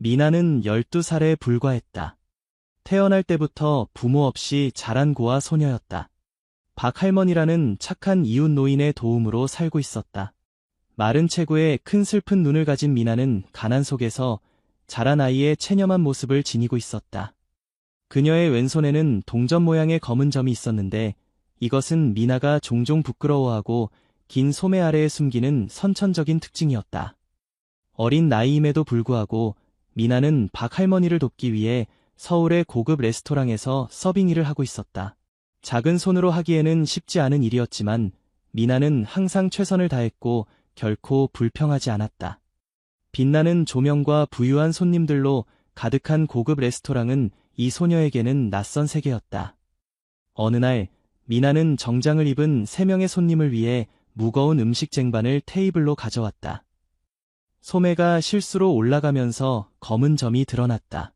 미나는 12살에 불과했다. 태어날 때부터 부모 없이 자란 고아 소녀였다. 박할머니라는 착한 이웃 노인의 도움으로 살고 있었다. 마른 체구에 큰 슬픈 눈을 가진 미나는 가난 속에서 자란 아이의 체념한 모습을 지니고 있었다. 그녀의 왼손에는 동전 모양의 검은 점이 있었는데 이것은 미나가 종종 부끄러워하고 긴 소매 아래에 숨기는 선천적인 특징이었다. 어린 나이임에도 불구하고 미나는 박할머니를 돕기 위해 서울의 고급 레스토랑에서 서빙 일을 하고 있었다. 작은 손으로 하기에는 쉽지 않은 일이었지만 미나는 항상 최선을 다했고 결코 불평하지 않았다. 빛나는 조명과 부유한 손님들로 가득한 고급 레스토랑은 이 소녀에게는 낯선 세계였다. 어느 날 미나는 정장을 입은 3명의 손님을 위해 무거운 음식 쟁반을 테이블로 가져왔다. 소매가 실수로 올라가면서 검은 점이 드러났다.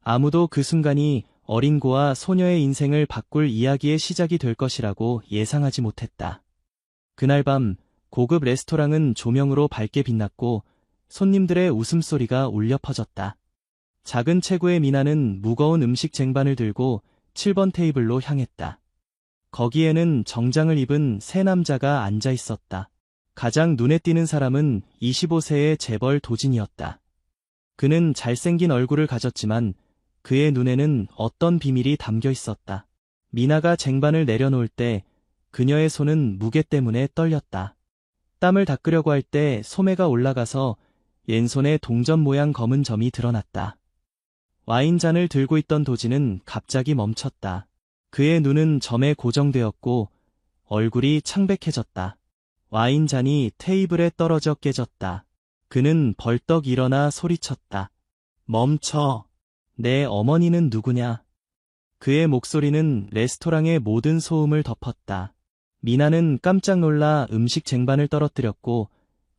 아무도 그 순간이 어린 고아 소녀의 인생을 바꿀 이야기의 시작이 될 것이라고 예상하지 못했다. 그날 밤 고급 레스토랑은 조명으로 밝게 빛났고 손님들의 웃음소리가 울려 퍼졌다. 작은 체구의 미나는 무거운 음식 쟁반을 들고 7번 테이블로 향했다. 거기에는 정장을 입은 3남자가 앉아 있었다. 가장 눈에 띄는 사람은 25세의 재벌 도진이었다. 그는 잘생긴 얼굴을 가졌지만 그의 눈에는 어떤 비밀이 담겨 있었다. 미나가 쟁반을 내려놓을 때 그녀의 손은 무게 때문에 떨렸다. 땀을 닦으려고 할 때 소매가 올라가서 왼손에 동전 모양 검은 점이 드러났다. 와인잔을 들고 있던 도진은 갑자기 멈췄다. 그의 눈은 점에 고정되었고 얼굴이 창백해졌다. 와인잔이 테이블에 떨어져 깨졌다. 그는 벌떡 일어나 소리쳤다. 멈춰. 내 어머니는 누구냐? 그의 목소리는 레스토랑의 모든 소음을 덮었다. 미나는 깜짝 놀라 음식 쟁반을 떨어뜨렸고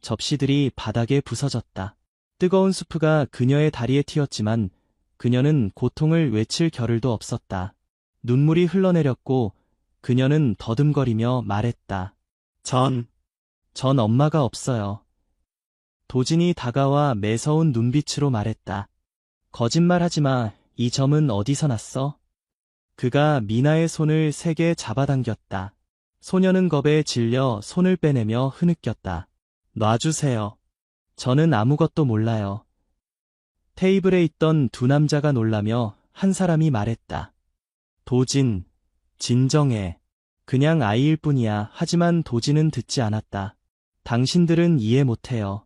접시들이 바닥에 부서졌다. 뜨거운 수프가 그녀의 다리에 튀었지만 그녀는 고통을 외칠 겨를도 없었다. 눈물이 흘러내렸고 그녀는 더듬거리며 말했다. 전 엄마가 없어요. 도진이 다가와 매서운 눈빛으로 말했다. 거짓말하지 마. 이 점은 어디서 났어? 그가 미나의 손을 세게 잡아당겼다. 소녀는 겁에 질려 손을 빼내며 흐느꼈다. 놔주세요. 저는 아무것도 몰라요. 테이블에 있던 2 남자가 놀라며 한 사람이 말했다. 도진, 진정해. 그냥 아이일 뿐이야. 하지만 도진은 듣지 않았다. 당신들은 이해 못해요.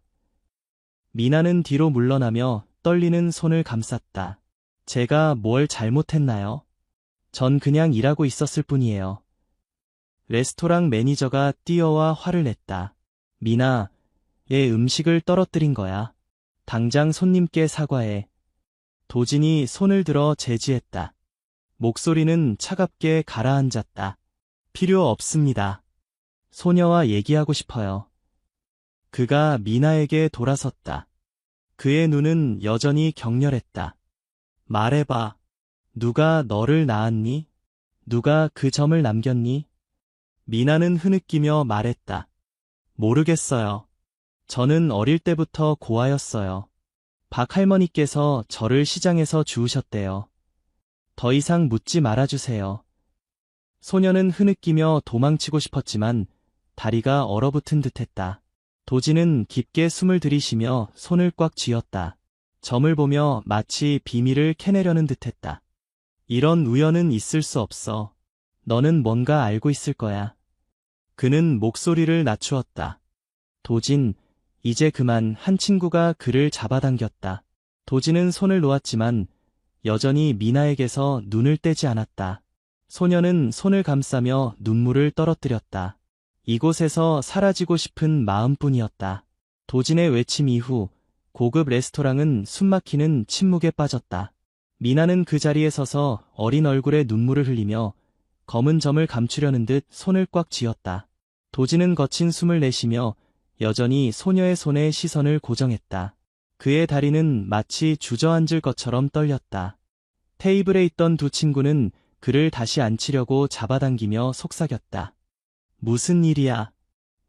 미나는 뒤로 물러나며 떨리는 손을 감쌌다. 제가 뭘 잘못했나요? 전 그냥 일하고 있었을 뿐이에요. 레스토랑 매니저가 뛰어와 화를 냈다. 미나, 얘 음식을 떨어뜨린 거야. 당장 손님께 사과해. 도진이 손을 들어 제지했다. 목소리는 차갑게 가라앉았다. 필요 없습니다. 소녀와 얘기하고 싶어요. 그가 미나에게 돌아섰다. 그의 눈은 여전히 격렬했다. 말해봐. 누가 너를 낳았니? 누가 그 점을 남겼니? 미나는 흐느끼며 말했다. 모르겠어요. 저는 어릴 때부터 고아였어요. 박할머니께서 저를 시장에서 주우셨대요. 더 이상 묻지 말아주세요. 소녀는 흐느끼며 도망치고 싶었지만 다리가 얼어붙은 듯했다. 도진은 깊게 숨을 들이쉬며 손을 꽉 쥐었다. 점을 보며 마치 비밀을 캐내려는 듯했다. 이런 우연은 있을 수 없어. 너는 뭔가 알고 있을 거야. 그는 목소리를 낮추었다. 도진, 이제 그만. 한 친구가 그를 잡아당겼다. 도진은 손을 놓았지만 여전히 미나에게서 눈을 떼지 않았다. 소녀는 손을 감싸며 눈물을 떨어뜨렸다. 이곳에서 사라지고 싶은 마음뿐이었다. 도진의 외침 이후 고급 레스토랑은 숨막히는 침묵에 빠졌다. 미나는 그 자리에 서서 어린 얼굴에 눈물을 흘리며 검은 점을 감추려는 듯 손을 꽉 쥐었다. 도진은 거친 숨을 내쉬며 여전히 소녀의 손에 시선을 고정했다. 그의 다리는 마치 주저앉을 것처럼 떨렸다. 테이블에 있던 2 친구는 그를 다시 앉히려고 잡아당기며 속삭였다. 무슨 일이야?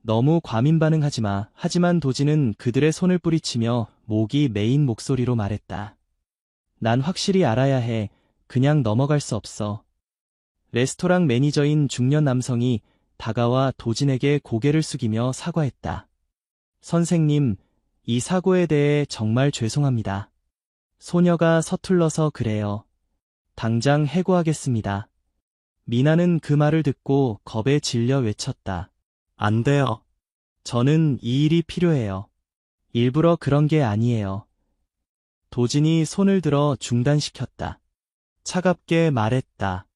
너무 과민 반응하지 마. 하지만 도진은 그들의 손을 뿌리치며 목이 메인 목소리로 말했다. 난 확실히 알아야 해. 그냥 넘어갈 수 없어. 레스토랑 매니저인 중년 남성이 다가와 도진에게 고개를 숙이며 사과했다. 선생님, 이 사고에 대해 정말 죄송합니다. 소녀가 서툴러서 그래요. 당장 해고하겠습니다. 미나는 그 말을 듣고 겁에 질려 외쳤다. 안 돼요. 저는 이 일이 필요해요. 일부러 그런 게 아니에요. 도진이 손을 들어 중단시켰다. 차갑게 말했다.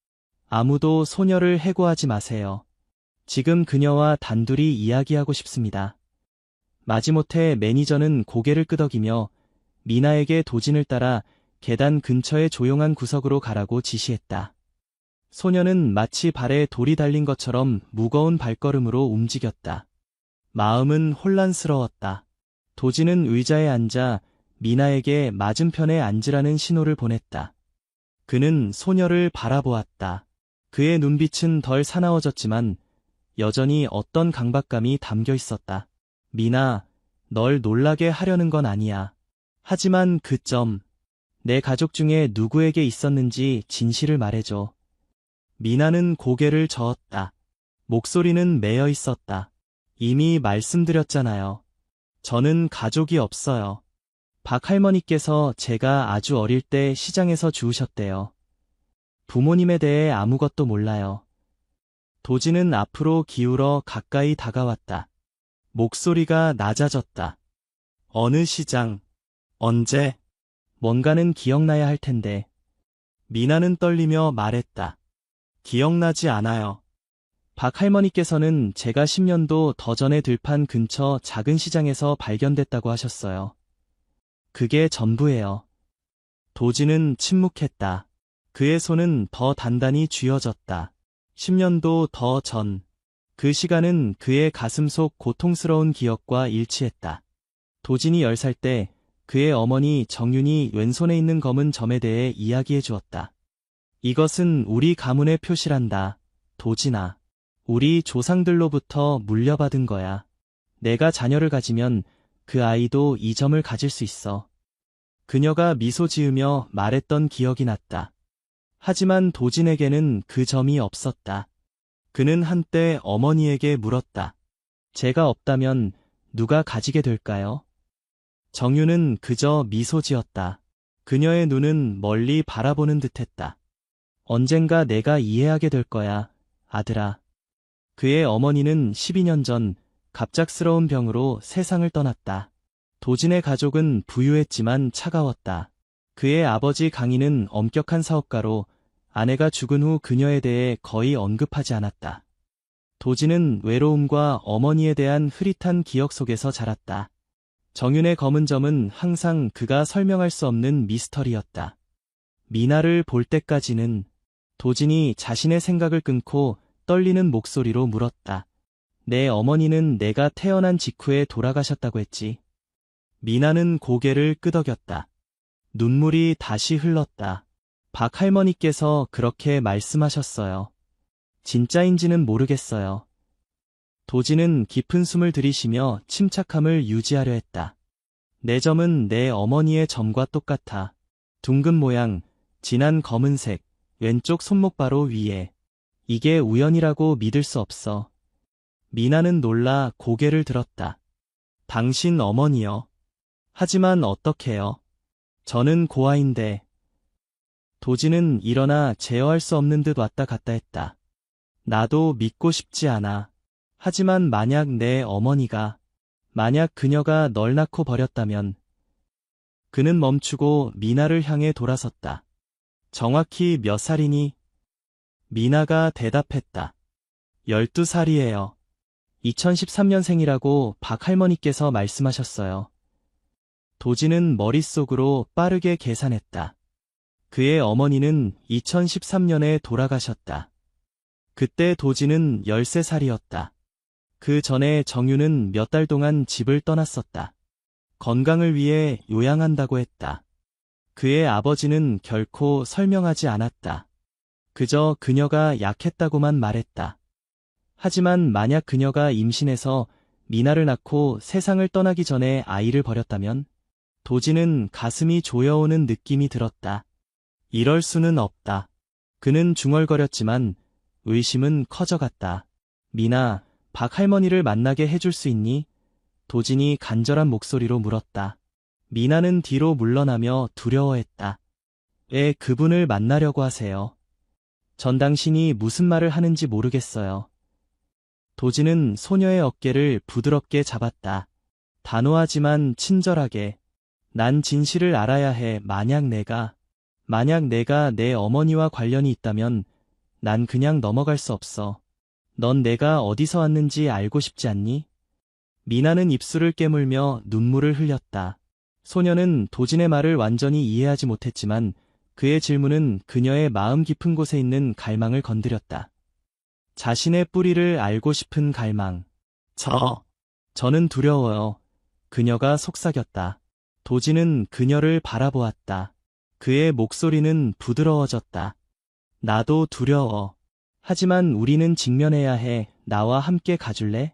아무도 소녀를 해고하지 마세요. 지금 그녀와 단둘이 이야기하고 싶습니다. 마지못해 매니저는 고개를 끄덕이며 미나에게 도진을 따라 계단 근처의 조용한 구석으로 가라고 지시했다. 소녀는 마치 발에 돌이 달린 것처럼 무거운 발걸음으로 움직였다. 마음은 혼란스러웠다. 도진은 의자에 앉아 미나에게 맞은편에 앉으라는 신호를 보냈다. 그는 소녀를 바라보았다. 그의 눈빛은 덜 사나워졌지만 여전히 어떤 강박감이 담겨 있었다. 미나, 널 놀라게 하려는 건 아니야. 하지만 그 점, 내 가족 중에 누구에게 있었는지 진실을 말해줘. 미나는 고개를 저었다. 목소리는 매여 있었다. 이미 말씀드렸잖아요. 저는 가족이 없어요. 박 할머니께서 제가 아주 어릴 때 시장에서 주우셨대요. 부모님에 대해 아무것도 몰라요. 도진은 앞으로 기울어 가까이 다가왔다. 목소리가 낮아졌다. 어느 시장? 언제? 뭔가는 기억나야 할 텐데. 미나는 떨리며 말했다. 기억나지 않아요. 박 할머니께서는 제가 10년도 더 전에 들판 근처 작은 시장에서 발견됐다고 하셨어요. 그게 전부예요. 도진은 침묵했다. 그의 손은 더 단단히 쥐어졌다. 10년도 더 전. 그 시간은 그의 가슴 속 고통스러운 기억과 일치했다. 도진이 10살 때 그의 어머니 정윤이 왼손에 있는 검은 점에 대해 이야기해 주었다. 이것은 우리 가문의 표시란다. 도진아. 우리 조상들로부터 물려받은 거야. 내가 자녀를 가지면 그 아이도 이 점을 가질 수 있어. 그녀가 미소 지으며 말했던 기억이 났다. 하지만 도진에게는 그 점이 없었다. 그는 한때 어머니에게 물었다. 제가 없다면 누가 가지게 될까요? 정유는 그저 미소 지었다. 그녀의 눈은 멀리 바라보는 듯했다. 언젠가 내가 이해하게 될 거야, 아들아. 그의 어머니는 12년 전 갑작스러운 병으로 세상을 떠났다. 도진의 가족은 부유했지만 차가웠다. 그의 아버지 강인은 엄격한 사업가로 아내가 죽은 후 그녀에 대해 거의 언급하지 않았다. 도진은 외로움과 어머니에 대한 흐릿한 기억 속에서 자랐다. 정윤의 검은 점은 항상 그가 설명할 수 없는 미스터리였다. 미나를 볼 때까지는. 도진이 자신의 생각을 끊고 떨리는 목소리로 물었다. 내 어머니는 내가 태어난 직후에 돌아가셨다고 했지. 미나는 고개를 끄덕였다. 눈물이 다시 흘렀다. 박 할머니께서 그렇게 말씀하셨어요. 진짜인지는 모르겠어요. 도진은 깊은 숨을 들이쉬며 침착함을 유지하려 했다. 내 점은 내 어머니의 점과 똑같아. 둥근 모양, 진한 검은색, 왼쪽 손목 바로 위에. 이게 우연이라고 믿을 수 없어. 미나는 놀라 고개를 들었다. 당신 어머니요. 하지만 어떡해요? 저는 고아인데. 도진은 일어나 제어할 수 없는 듯 왔다 갔다 했다. 나도 믿고 싶지 않아. 하지만 만약 내 어머니가, 만약 그녀가 널 낳고 버렸다면. 그는 멈추고 미나를 향해 돌아섰다. 정확히 몇 살이니? 미나가 대답했다. 12살이에요. 2013년생이라고 박 할머니께서 말씀하셨어요. 도진은 머릿속으로 빠르게 계산했다. 그의 어머니는 2013년에 돌아가셨다. 그때 도진은 13살이었다. 그 전에 정유는 몇 달 동안 집을 떠났었다. 건강을 위해 요양한다고 했다. 그의 아버지는 결코 설명하지 않았다. 그저 그녀가 약했다고만 말했다. 하지만 만약 그녀가 임신해서 미나를 낳고 세상을 떠나기 전에 아이를 버렸다면 도진은 가슴이 조여오는 느낌이 들었다. 이럴 수는 없다. 그는 중얼거렸지만 의심은 커져갔다. 미나, 박 할머니를 만나게 해줄 수 있니? 도진이 간절한 목소리로 물었다. 미나는 뒤로 물러나며 두려워했다. 왜 그분을 만나려고 하세요? 전 당신이 무슨 말을 하는지 모르겠어요. 도진은 소녀의 어깨를 부드럽게 잡았다. 단호하지만 친절하게. 난 진실을 알아야 해. 만약 내가 내 어머니와 관련이 있다면 난 그냥 넘어갈 수 없어. 넌 내가 어디서 왔는지 알고 싶지 않니? 미나는 입술을 깨물며 눈물을 흘렸다. 소녀는 도진의 말을 완전히 이해하지 못했지만 그의 질문은 그녀의 마음 깊은 곳에 있는 갈망을 건드렸다. 자신의 뿌리를 알고 싶은 갈망. 저는 두려워요. 그녀가 속삭였다. 도진은 그녀를 바라보았다. 그의 목소리는 부드러워졌다. 나도 두려워. 하지만 우리는 직면해야 해. 나와 함께 가줄래?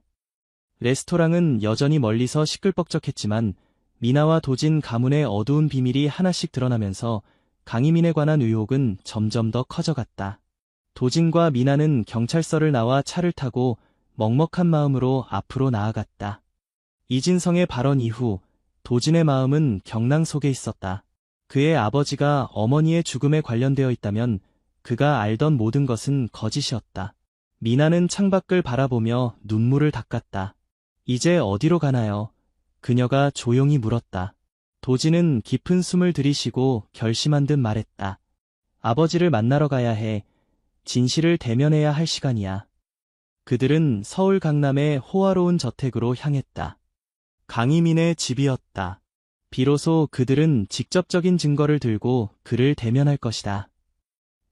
레스토랑은 여전히 멀리서 시끌벅적했지만 미나와 도진 가문의 어두운 비밀이 하나씩 드러나면서 강희민에 관한 의혹은 점점 더 커져갔다. 도진과 미나는 경찰서를 나와 차를 타고 먹먹한 마음으로 앞으로 나아갔다. 이진성의 발언 이후 도진의 마음은 경랑 속에 있었다. 그의 아버지가 어머니의 죽음에 관련되어 있다면 그가 알던 모든 것은 거짓이었다. 미나는 창밖을 바라보며 눈물을 닦았다. 이제 어디로 가나요? 그녀가 조용히 물었다. 도진은 깊은 숨을 들이쉬고 결심한 듯 말했다. 아버지를 만나러 가야 해. 진실을 대면해야 할 시간이야. 그들은 서울 강남의 호화로운 저택으로 향했다. 강희민의 집이었다. 비로소 그들은 직접적인 증거를 들고 그를 대면할 것이다.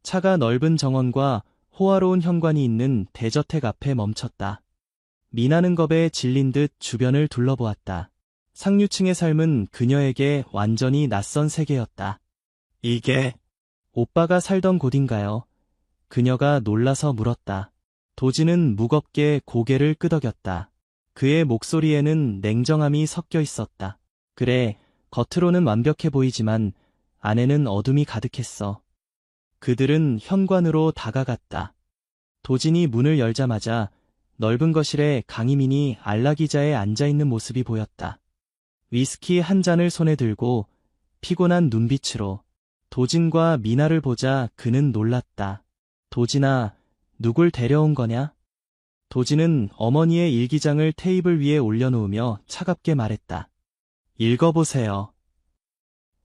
차가 넓은 정원과 호화로운 현관이 있는 대저택 앞에 멈췄다. 미나는 겁에 질린 듯 주변을 둘러보았다. 상류층의 삶은 그녀에게 완전히 낯선 세계였다. 이게 오빠가 살던 곳인가요? 그녀가 놀라서 물었다. 도진은 무겁게 고개를 끄덕였다. 그의 목소리에는 냉정함이 섞여 있었다. 그래, 겉으로는 완벽해 보이지만 안에는 어둠이 가득했어. 그들은 현관으로 다가갔다. 도진이 문을 열자마자 넓은 거실에 강희민이 안락의자에 앉아있는 모습이 보였다. 위스키 한 잔을 손에 들고 피곤한 눈빛으로. 도진과 미나를 보자 그는 놀랐다. 도진아, 누굴 데려온 거냐? 도진은 어머니의 일기장을 테이블 위에 올려놓으며 차갑게 말했다. 읽어보세요.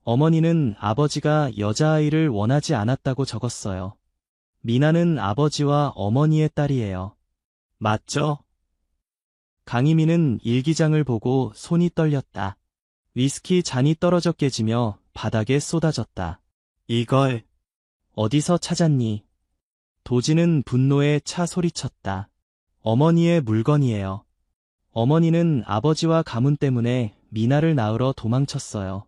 어머니는 아버지가 여자아이를 원하지 않았다고 적었어요. 미나는 아버지와 어머니의 딸이에요. 맞죠? 강희민은 일기장을 보고 손이 떨렸다. 위스키 잔이 떨어져 깨지며 바닥에 쏟아졌다. 이걸 어디서 찾았니? 도진은 분노에 차 소리쳤다. 어머니의 물건이에요. 어머니는 아버지와 가문 때문에 미나를 낳으러 도망쳤어요.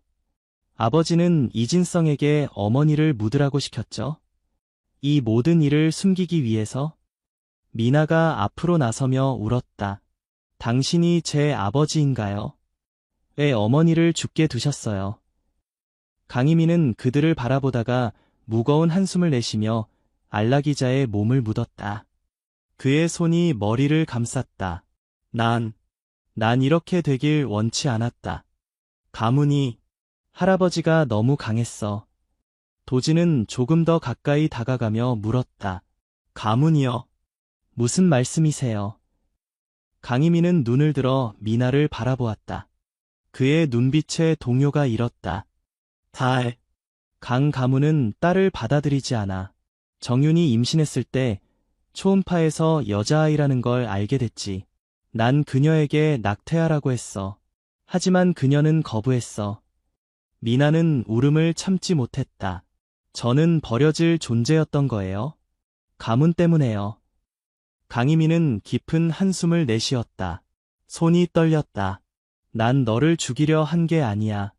아버지는 이진성에게 어머니를 묻으라고 시켰죠. 이 모든 일을 숨기기 위해서? 미나가 앞으로 나서며 울었다. 당신이 제 아버지인가요? 왜 어머니를 죽게 두셨어요? 강희민은 그들을 바라보다가 무거운 한숨을 내쉬며 안락의자의 몸을 묻었다. 그의 손이 머리를 감쌌다. 난 이렇게 되길 원치 않았다. 가문이, 할아버지가 너무 강했어. 도진은 조금 더 가까이 다가가며 물었다. 가문이요? 무슨 말씀이세요? 강희민은 눈을 들어 미나를 바라보았다. 그의 눈빛에 동요가 일었다. 강 가문은 딸을 받아들이지 않아. 정윤이 임신했을 때 초음파에서 여자아이라는 걸 알게 됐지. 난 그녀에게 낙태하라고 했어. 하지만 그녀는 거부했어. 미나는 울음을 참지 못했다. 저는 버려질 존재였던 거예요. 가문 때문에요. 강희민은 깊은 한숨을 내쉬었다. 손이 떨렸다. 난 너를 죽이려 한 게 아니야.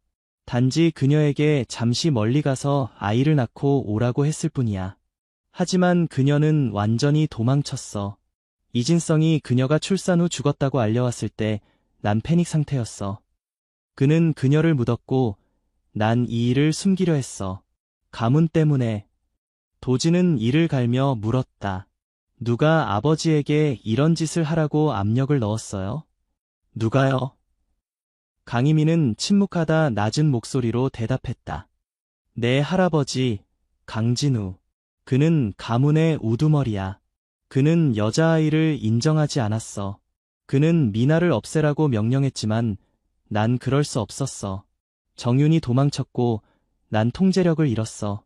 단지 그녀에게 잠시 멀리 가서 아이를 낳고 오라고 했을 뿐이야. 하지만 그녀는 완전히 도망쳤어. 이진성이 그녀가 출산 후 죽었다고 알려왔을 때 난 패닉 상태였어. 그는 그녀를 묻었고 난 이 일을 숨기려 했어. 가문 때문에. 도진은 이를 갈며 물었다. 누가 아버지에게 이런 짓을 하라고 압력을 넣었어요? 누가요? 강희민은 침묵하다 낮은 목소리로 대답했다. 내 할아버지, 강진우. 그는 가문의 우두머리야. 그는 여자아이를 인정하지 않았어. 그는 미나를 없애라고 명령했지만 난 그럴 수 없었어. 정윤이 도망쳤고 난 통제력을 잃었어.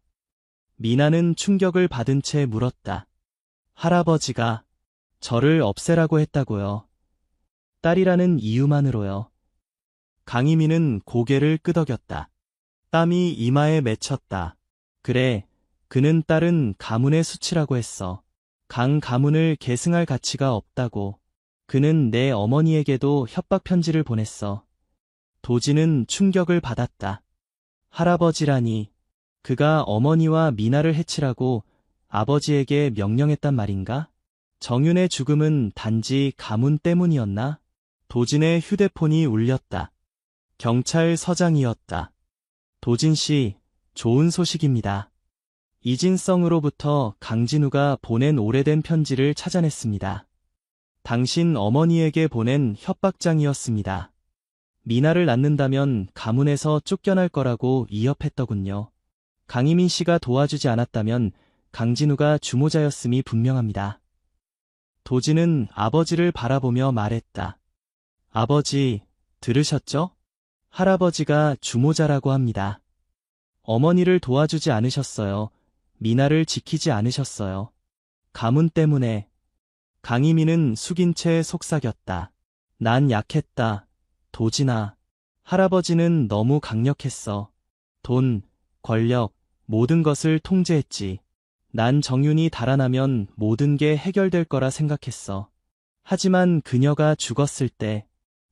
미나는 충격을 받은 채 물었다. 할아버지가 저를 없애라고 했다고요. 딸이라는 이유만으로요. 강희민은 고개를 끄덕였다. 땀이 이마에 맺혔다. 그래, 그는 딸은 가문의 수치라고 했어. 강 가문을 계승할 가치가 없다고. 그는 내 어머니에게도 협박 편지를 보냈어. 도진은 충격을 받았다. 할아버지라니, 그가 어머니와 미나를 해치라고 아버지에게 명령했단 말인가? 정윤의 죽음은 단지 가문 때문이었나? 도진의 휴대폰이 울렸다. 경찰서장이었다. 도진 씨, 좋은 소식입니다. 이진성으로부터 강진우가 보낸 오래된 편지를 찾아냈습니다. 당신 어머니에게 보낸 협박장이었습니다. 미나를 낳는다면 가문에서 쫓겨날 거라고 위협했더군요. 강희민 씨가 도와주지 않았다면 강진우가 주모자였음이 분명합니다. 도진은 아버지를 바라보며 말했다. 아버지, 들으셨죠? 할아버지가 주모자라고 합니다. 어머니를 도와주지 않으셨어요. 미나를 지키지 않으셨어요. 가문 때문에. 강희민은 숙인 채 속삭였다. 난 약했다. 도진아. 할아버지는 너무 강력했어. 돈, 권력, 모든 것을 통제했지. 난 정윤이 달아나면 모든 게 해결될 거라 생각했어. 하지만 그녀가 죽었을 때,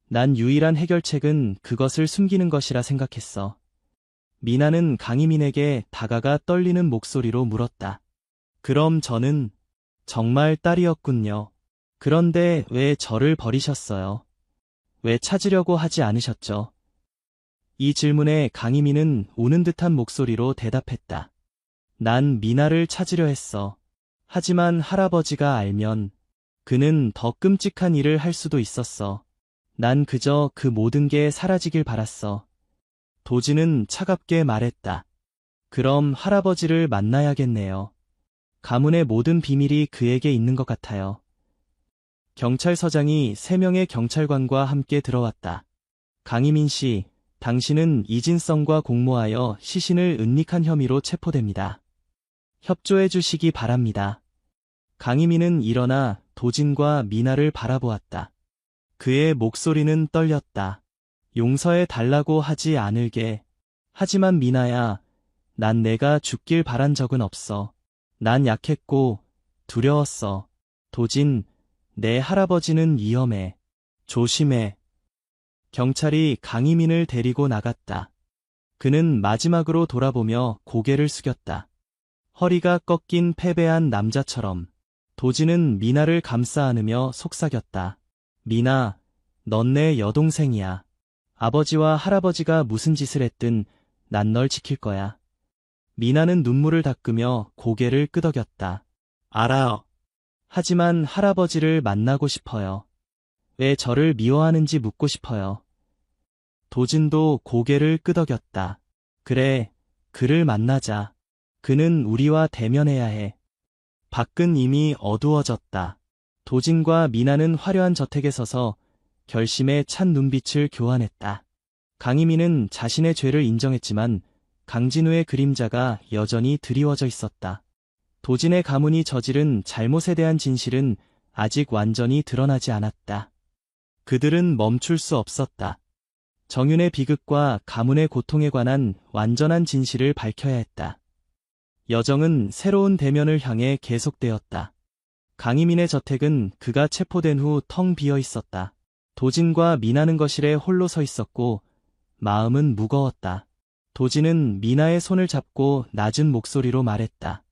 난 유일한 해결책은 그것을 숨기는 것이라 생각했어. 미나는 강희민에게 다가가 떨리는 목소리로 물었다. 그럼 저는 정말 딸이었군요. 그런데 왜 저를 버리셨어요? 왜 찾으려고 하지 않으셨죠? 이 질문에 강희민은 우는 듯한 목소리로 대답했다. 난 미나를 찾으려 했어. 하지만 할아버지가 알면 그는 더 끔찍한 일을 할 수도 있었어. 난 그저 그 모든 게 사라지길 바랐어. 도진은 차갑게 말했다. 그럼 할아버지를 만나야겠네요. 가문의 모든 비밀이 그에게 있는 것 같아요. 경찰서장이 3명의 경찰관과 함께 들어왔다. 강희민 씨, 당신은 이진성과 공모하여 시신을 은닉한 혐의로 체포됩니다. 협조해 주시기 바랍니다. 강희민은 일어나 도진과 미나를 바라보았다. 그의 목소리는 떨렸다. 용서해 달라고 하지 않을게. 하지만 미나야, 난 내가 죽길 바란 적은 없어. 난 약했고 두려웠어. 도진, 내 할아버지는 위험해. 조심해. 경찰이 강희민을 데리고 나갔다. 그는 마지막으로 돌아보며 고개를 숙였다. 허리가 꺾인 패배한 남자처럼. 도진은 미나를 감싸 안으며 속삭였다. 미나, 넌 내 여동생이야. 아버지와 할아버지가 무슨 짓을 했든 난 널 지킬 거야. 미나는 눈물을 닦으며 고개를 끄덕였다. 알아. 하지만 할아버지를 만나고 싶어요. 왜 저를 미워하는지 묻고 싶어요. 도진도 고개를 끄덕였다. 그래, 그를 만나자. 그는 우리와 대면해야 해. 밖은 이미 어두워졌다. 도진과 미나는 화려한 저택에 서서 결심에 찬 눈빛을 교환했다. 강희민은 자신의 죄를 인정했지만 강진우의 그림자가 여전히 드리워져 있었다. 도진의 가문이 저지른 잘못에 대한 진실은 아직 완전히 드러나지 않았다. 그들은 멈출 수 없었다. 정윤의 비극과 가문의 고통에 관한 완전한 진실을 밝혀야 했다. 여정은 새로운 대면을 향해 계속되었다. 강희민의 저택은 그가 체포된 후 텅 비어 있었다. 도진과 미나는 거실에 홀로 서 있었고 마음은 무거웠다. 도진은 미나의 손을 잡고 낮은 목소리로 말했다.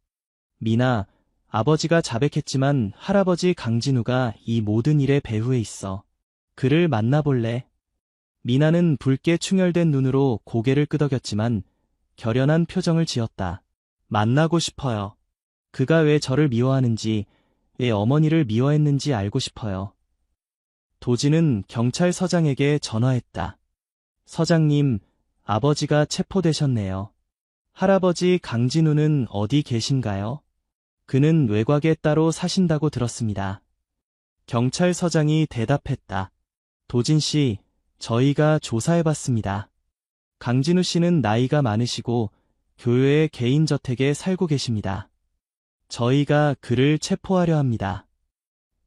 미나, 아버지가 자백했지만 할아버지 강진우가 이 모든 일의 배후에 있어. 그를 만나볼래? 미나는 붉게 충혈된 눈으로 고개를 끄덕였지만 결연한 표정을 지었다. 만나고 싶어요. 그가 왜 저를 미워하는지, 왜 어머니를 미워했는지 알고 싶어요. 도진은 경찰서장에게 전화했다. 서장님, 아버지가 체포되셨네요. 할아버지 강진우는 어디 계신가요? 그는 외곽에 따로 사신다고 들었습니다. 경찰서장이 대답했다. 도진 씨, 저희가 조사해봤습니다. 강진우 씨는 나이가 많으시고 교외의 개인 저택에 살고 계십니다. 저희가 그를 체포하려 합니다.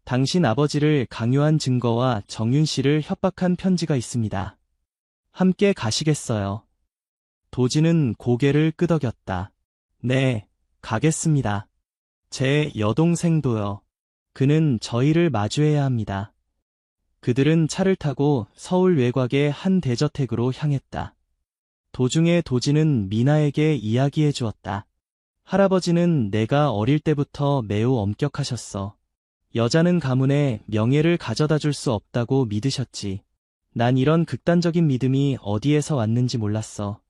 당신 아버지를 강요한 증거와 정윤 씨를 협박한 편지가 있습니다. 함께 가시겠어요? 도진은 고개를 끄덕였다. 네, 가겠습니다. 제 여동생도요. 그는 저희를 마주해야 합니다. 그들은 차를 타고 서울 외곽의 한 대저택으로 향했다. 도중에 도진은 미나에게 이야기해 주었다. 할아버지는 내가 어릴 때부터 매우 엄격하셨어. 여자는 가문에 명예를 가져다 줄 수 없다고 믿으셨지. 난 이런 극단적인 믿음이 어디에서 왔는지 몰랐어.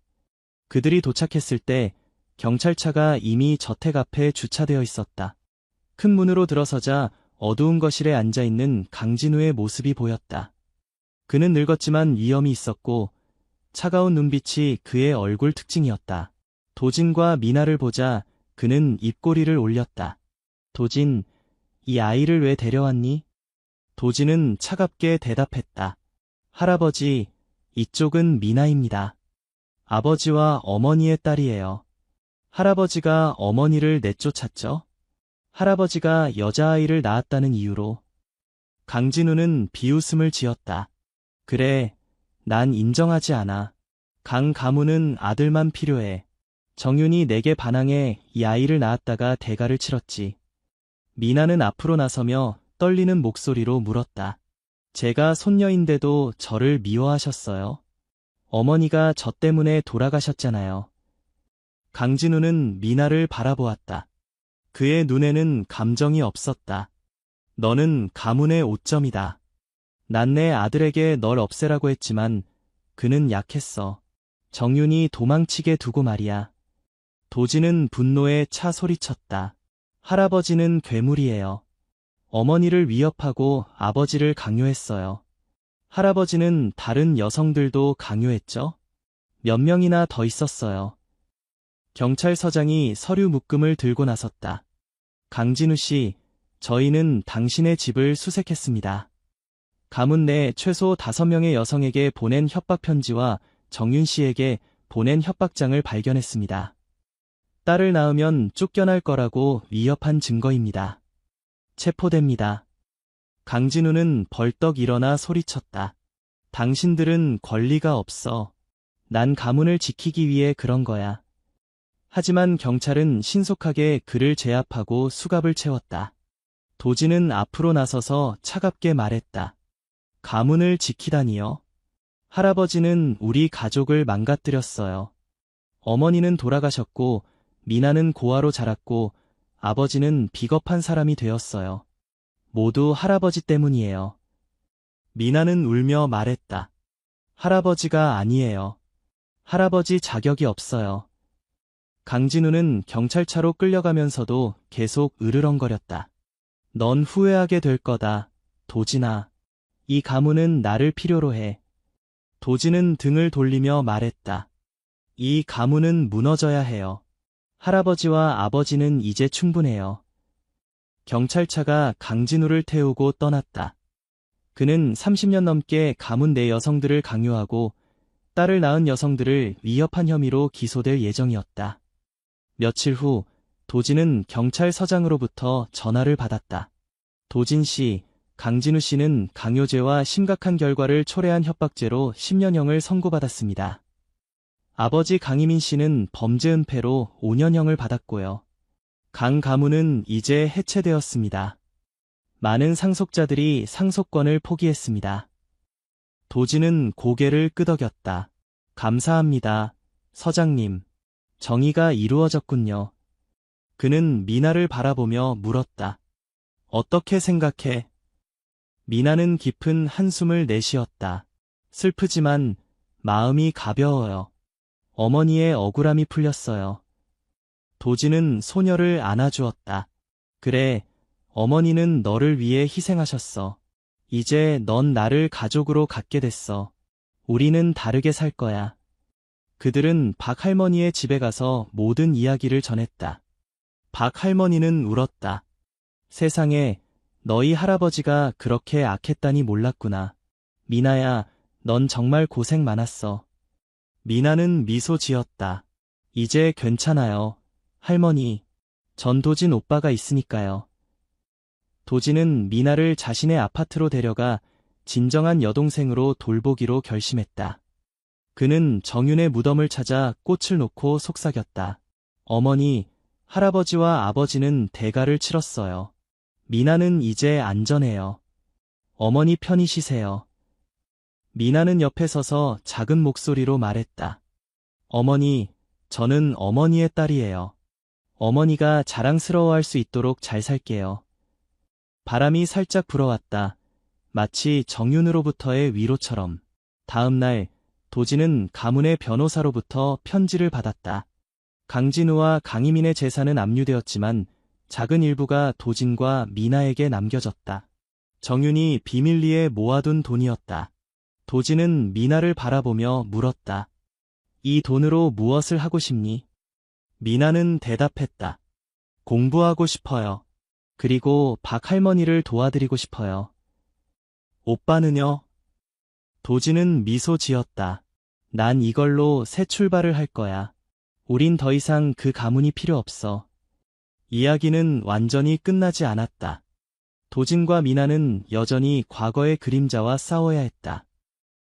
그들이 도착했을 때 경찰차가 이미 저택 앞에 주차되어 있었다. 큰 문으로 들어서자 어두운 거실에 앉아있는 강진우의 모습이 보였다. 그는 늙었지만 위엄이 있었고 차가운 눈빛이 그의 얼굴 특징이었다. 도진과 미나를 보자 그는 입꼬리를 올렸다. 도진, 이 아이를 왜 데려왔니? 도진은 차갑게 대답했다. 할아버지, 이쪽은 미나입니다. 아버지와 어머니의 딸이에요. 할아버지가 어머니를 내쫓았죠? 할아버지가 여자아이를 낳았다는 이유로. 강진우는 비웃음을 지었다. 그래, 난 인정하지 않아. 강 가문은 아들만 필요해. 정윤이 내게 반항해 이 아이를 낳았다가 대가를 치렀지. 미나는 앞으로 나서며 떨리는 목소리로 물었다. 제가 손녀인데도 저를 미워하셨어요? 어머니가 저 때문에 돌아가셨잖아요. 강진우는 미나를 바라보았다. 그의 눈에는 감정이 없었다. 너는 가문의 오점이다. 난 내 아들에게 널 없애라고 했지만 그는 약했어. 정윤이 도망치게 두고 말이야. 도진은 분노에 차 소리쳤다. 할아버지는 괴물이에요. 어머니를 위협하고 아버지를 강요했어요. 할아버지는 다른 여성들도 강요했죠? 몇 명이나 더 있었어요. 경찰서장이 서류 묶음을 들고 나섰다. 강진우 씨, 저희는 당신의 집을 수색했습니다. 가문 내 최소 5명의 여성에게 보낸 협박 편지와 정윤 씨에게 보낸 협박장을 발견했습니다. 딸을 낳으면 쫓겨날 거라고 위협한 증거입니다. 체포됩니다. 강진우는 벌떡 일어나 소리쳤다. 당신들은 권리가 없어. 난 가문을 지키기 위해 그런 거야. 하지만 경찰은 신속하게 그를 제압하고 수갑을 채웠다. 도진은 앞으로 나서서 차갑게 말했다. 가문을 지키다니요? 할아버지는 우리 가족을 망가뜨렸어요. 어머니는 돌아가셨고 미나는 고아로 자랐고 아버지는 비겁한 사람이 되었어요. 모두 할아버지 때문이에요. 미나는 울며 말했다. 할아버지가 아니에요. 할아버지 자격이 없어요. 강진우는 경찰차로 끌려가면서도 계속 으르렁거렸다. 넌 후회하게 될 거다, 도진아. 이 가문은 나를 필요로 해. 도진은 등을 돌리며 말했다. 이 가문은 무너져야 해요. 할아버지와 아버지는 이제 충분해요. 경찰차가 강진우를 태우고 떠났다. 그는 30년 넘게 가문 내 여성들을 강요하고 딸을 낳은 여성들을 위협한 혐의로 기소될 예정이었다. 며칠 후 도진은 경찰서장으로부터 전화를 받았다. 도진 씨, 강진우 씨는 강요죄와 심각한 결과를 초래한 협박죄로 10년형을 선고받았습니다. 아버지 강희민 씨는 범죄 은폐로 5년형을 받았고요. 강 가문은 이제 해체되었습니다. 많은 상속자들이 상속권을 포기했습니다. 도진은 고개를 끄덕였다. 감사합니다, 서장님. 정의가 이루어졌군요. 그는 미나를 바라보며 물었다. 어떻게 생각해? 미나는 깊은 한숨을 내쉬었다. 슬프지만 마음이 가벼워요. 어머니의 억울함이 풀렸어요. 도지는 소녀를 안아주었다. 그래, 어머니는 너를 위해 희생하셨어. 이제 넌 나를 가족으로 갖게 됐어. 우리는 다르게 살 거야. 그들은 박 할머니의 집에 가서 모든 이야기를 전했다. 박 할머니는 울었다. 세상에, 너희 할아버지가 그렇게 악했다니 몰랐구나. 미나야, 넌 정말 고생 많았어. 미나는 미소 지었다. 이제 괜찮아요. 할머니, 전 도진 오빠가 있으니까요. 도진은 미나를 자신의 아파트로 데려가 진정한 여동생으로 돌보기로 결심했다. 그는 정윤의 무덤을 찾아 꽃을 놓고 속삭였다. 어머니, 할아버지와 아버지는 대가를 치렀어요. 미나는 이제 안전해요. 어머니 편히 쉬세요. 미나는 옆에 서서 작은 목소리로 말했다. 어머니, 저는 어머니의 딸이에요. 어머니가 자랑스러워할 수 있도록 잘 살게요. 바람이 살짝 불어왔다. 마치 정윤으로부터의 위로처럼. 다음 날, 도지는 가문의 변호사로부터 편지를 받았다. 강진우와 강희민의 재산은 압류되었지만 작은 일부가 도진과 미나에게 남겨졌다. 정윤이 비밀리에 모아둔 돈이었다. 도진은 미나를 바라보며 물었다. 이 돈으로 무엇을 하고 싶니? 미나는 대답했다. 공부하고 싶어요. 그리고 박 할머니를 도와드리고 싶어요. 오빠는요? 도진은 미소 지었다. 난 이걸로 새 출발을 할 거야. 우린 더 이상 그 가문이 필요 없어. 이야기는 완전히 끝나지 않았다. 도진과 미나는 여전히 과거의 그림자와 싸워야 했다.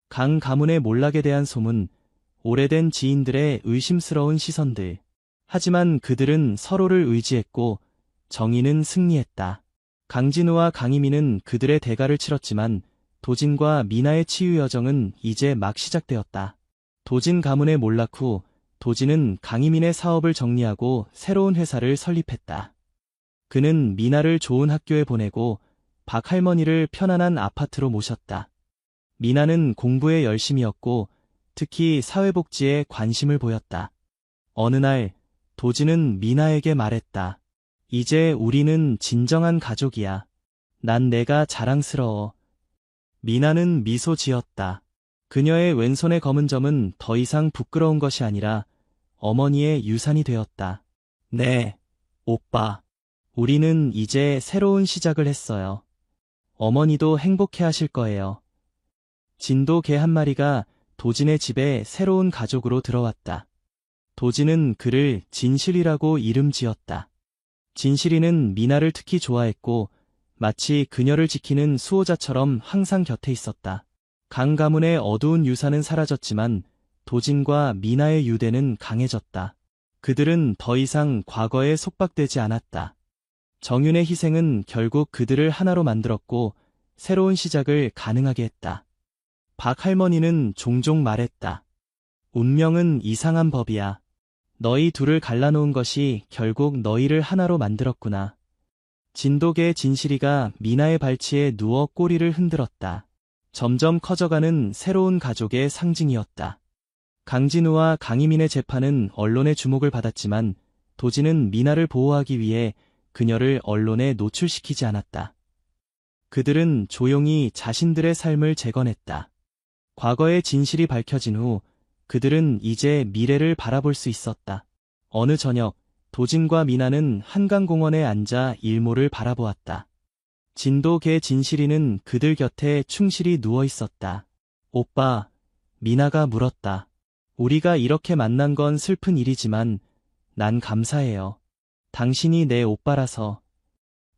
강 가문의 몰락에 대한 소문, 오래된 지인들의 의심스러운 시선들. 하지만 그들은 서로를 의지했고 정의는 승리했다. 강진우와 강희민은 그들의 대가를 치렀지만 도진과 미나의 치유 여정은 이제 막 시작되었다. 도진 가문의 몰락 후 도진은 강희민의 사업을 정리하고 새로운 회사를 설립했다. 그는 미나를 좋은 학교에 보내고 박 할머니를 편안한 아파트로 모셨다. 미나는 공부에 열심이었고 특히 사회복지에 관심을 보였다. 어느 날 도진은 미나에게 말했다. 이제 우리는 진정한 가족이야. 난 내가 자랑스러워. 미나는 미소 지었다. 그녀의 왼손의 검은 점은 더 이상 부끄러운 것이 아니라 어머니의 유산이 되었다. 네, 오빠. 우리는 이제 새로운 시작을 했어요. 어머니도 행복해 하실 거예요. 진도 개 한 마리가 도진의 집에 새로운 가족으로 들어왔다. 도진은 그를 진실이라고 이름 지었다. 진실이는 미나를 특히 좋아했고 마치 그녀를 지키는 수호자처럼 항상 곁에 있었다. 강 가문의 어두운 유산은 사라졌지만 도진과 미나의 유대는 강해졌다. 그들은 더 이상 과거에 속박되지 않았다. 정윤의 희생은 결국 그들을 하나로 만들었고 새로운 시작을 가능하게 했다. 박 할머니는 종종 말했다. 운명은 이상한 법이야. 너희 둘을 갈라놓은 것이 결국 너희를 하나로 만들었구나. 진돗개 진실이가 미나의 발치에 누워 꼬리를 흔들었다. 점점 커져가는 새로운 가족의 상징이었다. 강진우와 강희민의 재판은 언론의 주목을 받았지만 도진은 미나를 보호하기 위해 그녀를 언론에 노출시키지 않았다. 그들은 조용히 자신들의 삶을 재건했다. 과거의 진실이 밝혀진 후 그들은 이제 미래를 바라볼 수 있었다. 어느 저녁, 도진과 미나는 한강공원에 앉아 일몰을 바라보았다. 진돗개 진실이는 그들 곁에 충실히 누워 있었다. 오빠, 미나가 물었다. 우리가 이렇게 만난 건 슬픈 일이지만 난 감사해요. 당신이 내 오빠라서.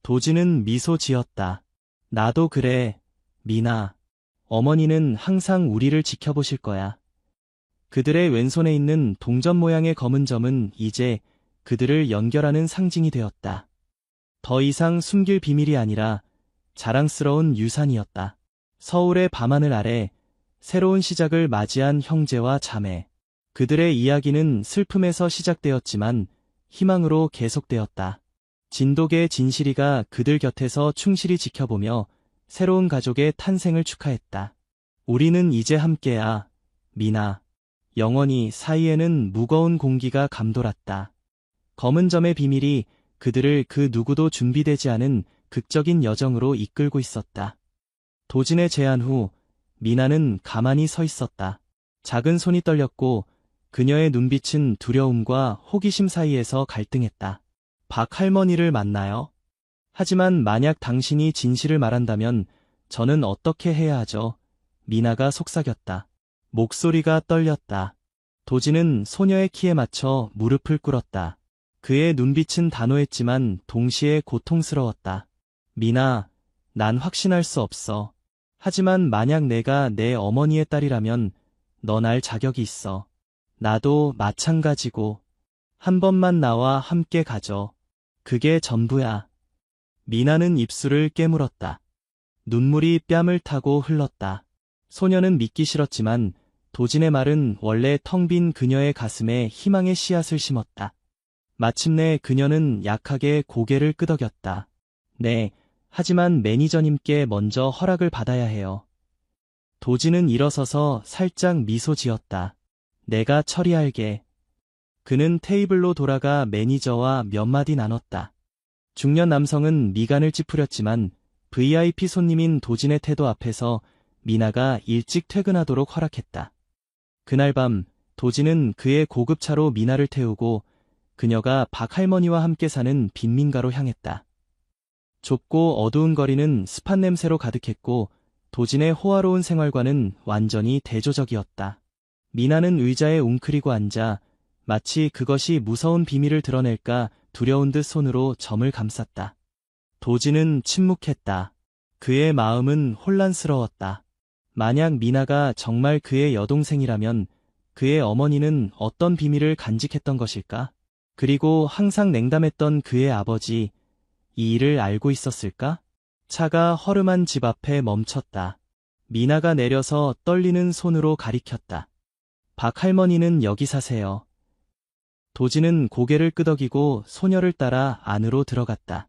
도진은 미소 지었다. 나도 그래, 미나. 어머니는 항상 우리를 지켜보실 거야. 그들의 왼손에 있는 동전 모양의 검은 점은 이제 그들을 연결하는 상징이 되었다. 더 이상 숨길 비밀이 아니라 자랑스러운 유산이었다. 서울의 밤하늘 아래 새로운 시작을 맞이한 형제와 자매. 그들의 이야기는 슬픔에서 시작되었지만 희망으로 계속되었다. 진돗개 진실이가 그들 곁에서 충실히 지켜보며 새로운 가족의 탄생을 축하했다. 우리는 이제 함께야, 미나. 영원히 사이에는 무거운 공기가 감돌았다. 검은 점의 비밀이 그들을 그 누구도 준비되지 않은 극적인 여정으로 이끌고 있었다. 도진의 제안 후 미나는 가만히 서 있었다. 작은 손이 떨렸고 그녀의 눈빛은 두려움과 호기심 사이에서 갈등했다. 박 할머니를 만나요? 하지만 만약 당신이 진실을 말한다면 저는 어떻게 해야 하죠? 미나가 속삭였다. 목소리가 떨렸다. 도진은 소녀의 키에 맞춰 무릎을 꿇었다. 그의 눈빛은 단호했지만 동시에 고통스러웠다. 미나, 난 확신할 수 없어. 하지만 만약 내가 내 어머니의 딸이라면 넌 알 자격이 있어. 나도 마찬가지고. 한 번만 나와 함께 가줘. 그게 전부야. 미나는 입술을 깨물었다. 눈물이 뺨을 타고 흘렀다. 소녀는 믿기 싫었지만 도진의 말은 원래 텅 빈 그녀의 가슴에 희망의 씨앗을 심었다. 마침내 그녀는 약하게 고개를 끄덕였다. 네, 하지만 매니저님께 먼저 허락을 받아야 해요. 도진은 일어서서 살짝 미소 지었다. 내가 처리할게. 그는 테이블로 돌아가 매니저와 몇 마디 나눴다. 중년 남성은 미간을 찌푸렸지만 VIP 손님인 도진의 태도 앞에서 미나가 일찍 퇴근하도록 허락했다. 그날 밤 도진은 그의 고급차로 미나를 태우고 그녀가 박 할머니와 함께 사는 빈민가로 향했다. 좁고 어두운 거리는 습한 냄새로 가득했고 도진의 호화로운 생활과는 완전히 대조적이었다. 미나는 의자에 웅크리고 앉아 마치 그것이 무서운 비밀을 드러낼까 두려운 듯 손으로 점을 감쌌다. 도진은 침묵했다. 그의 마음은 혼란스러웠다. 만약 미나가 정말 그의 여동생이라면 그의 어머니는 어떤 비밀을 간직했던 것일까? 그리고 항상 냉담했던 그의 아버지, 이 일을 알고 있었을까? 차가 허름한 집 앞에 멈췄다. 미나가 내려서 떨리는 손으로 가리켰다. 박 할머니는 여기 사세요. 도진은 고개를 끄덕이고 소녀를 따라 안으로 들어갔다.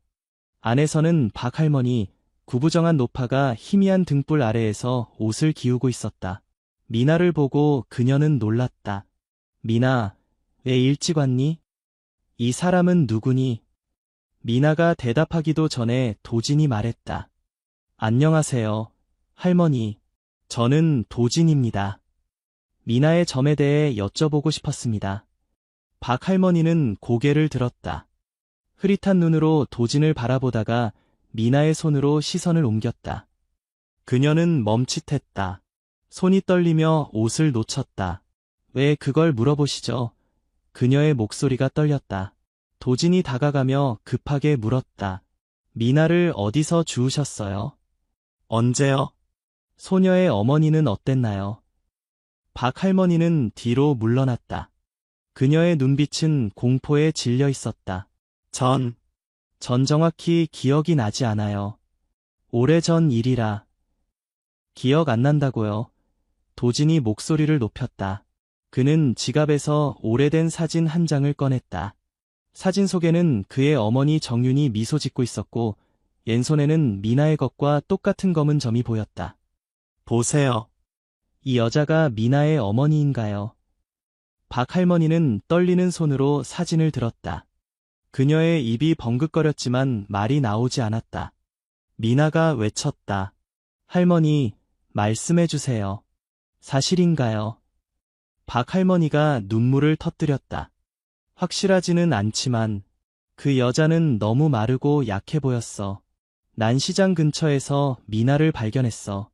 안에서는 박 할머니, 구부정한 노파가 희미한 등불 아래에서 옷을 기우고 있었다. 미나를 보고 그녀는 놀랐다. 미나, 왜 일찍 왔니? 이 사람은 누구니? 미나가 대답하기도 전에 도진이 말했다. 안녕하세요, 할머니. 저는 도진입니다. 미나의 점에 대해 여쭤보고 싶었습니다. 박 할머니는 고개를 들었다. 흐릿한 눈으로 도진을 바라보다가 미나의 손으로 시선을 옮겼다. 그녀는 멈칫했다. 손이 떨리며 옷을 놓쳤다. 왜 그걸 물어보시죠? 그녀의 목소리가 떨렸다. 도진이 다가가며 급하게 물었다. 미나를 어디서 주우셨어요? 언제요? 소녀의 어머니는 어땠나요? 박 할머니는 뒤로 물러났다. 그녀의 눈빛은 공포에 질려 있었다. 전 정확히 기억이 나지 않아요. 오래전 일이라. 기억 안 난다고요? 도진이 목소리를 높였다. 그는 지갑에서 오래된 사진 한 장을 꺼냈다. 사진 속에는 그의 어머니 정윤이 미소 짓고 있었고 왼손에는 미나의 것과 똑같은 검은 점이 보였다. 보세요. 이 여자가 미나의 어머니인가요? 박 할머니는 떨리는 손으로 사진을 들었다. 그녀의 입이 벙긋거렸지만 말이 나오지 않았다. 미나가 외쳤다. 할머니, 말씀해주세요. 사실인가요? 박 할머니가 눈물을 터뜨렸다. 확실하지는 않지만 그 여자는 너무 마르고 약해 보였어. 난 시장 근처에서 미나를 발견했어.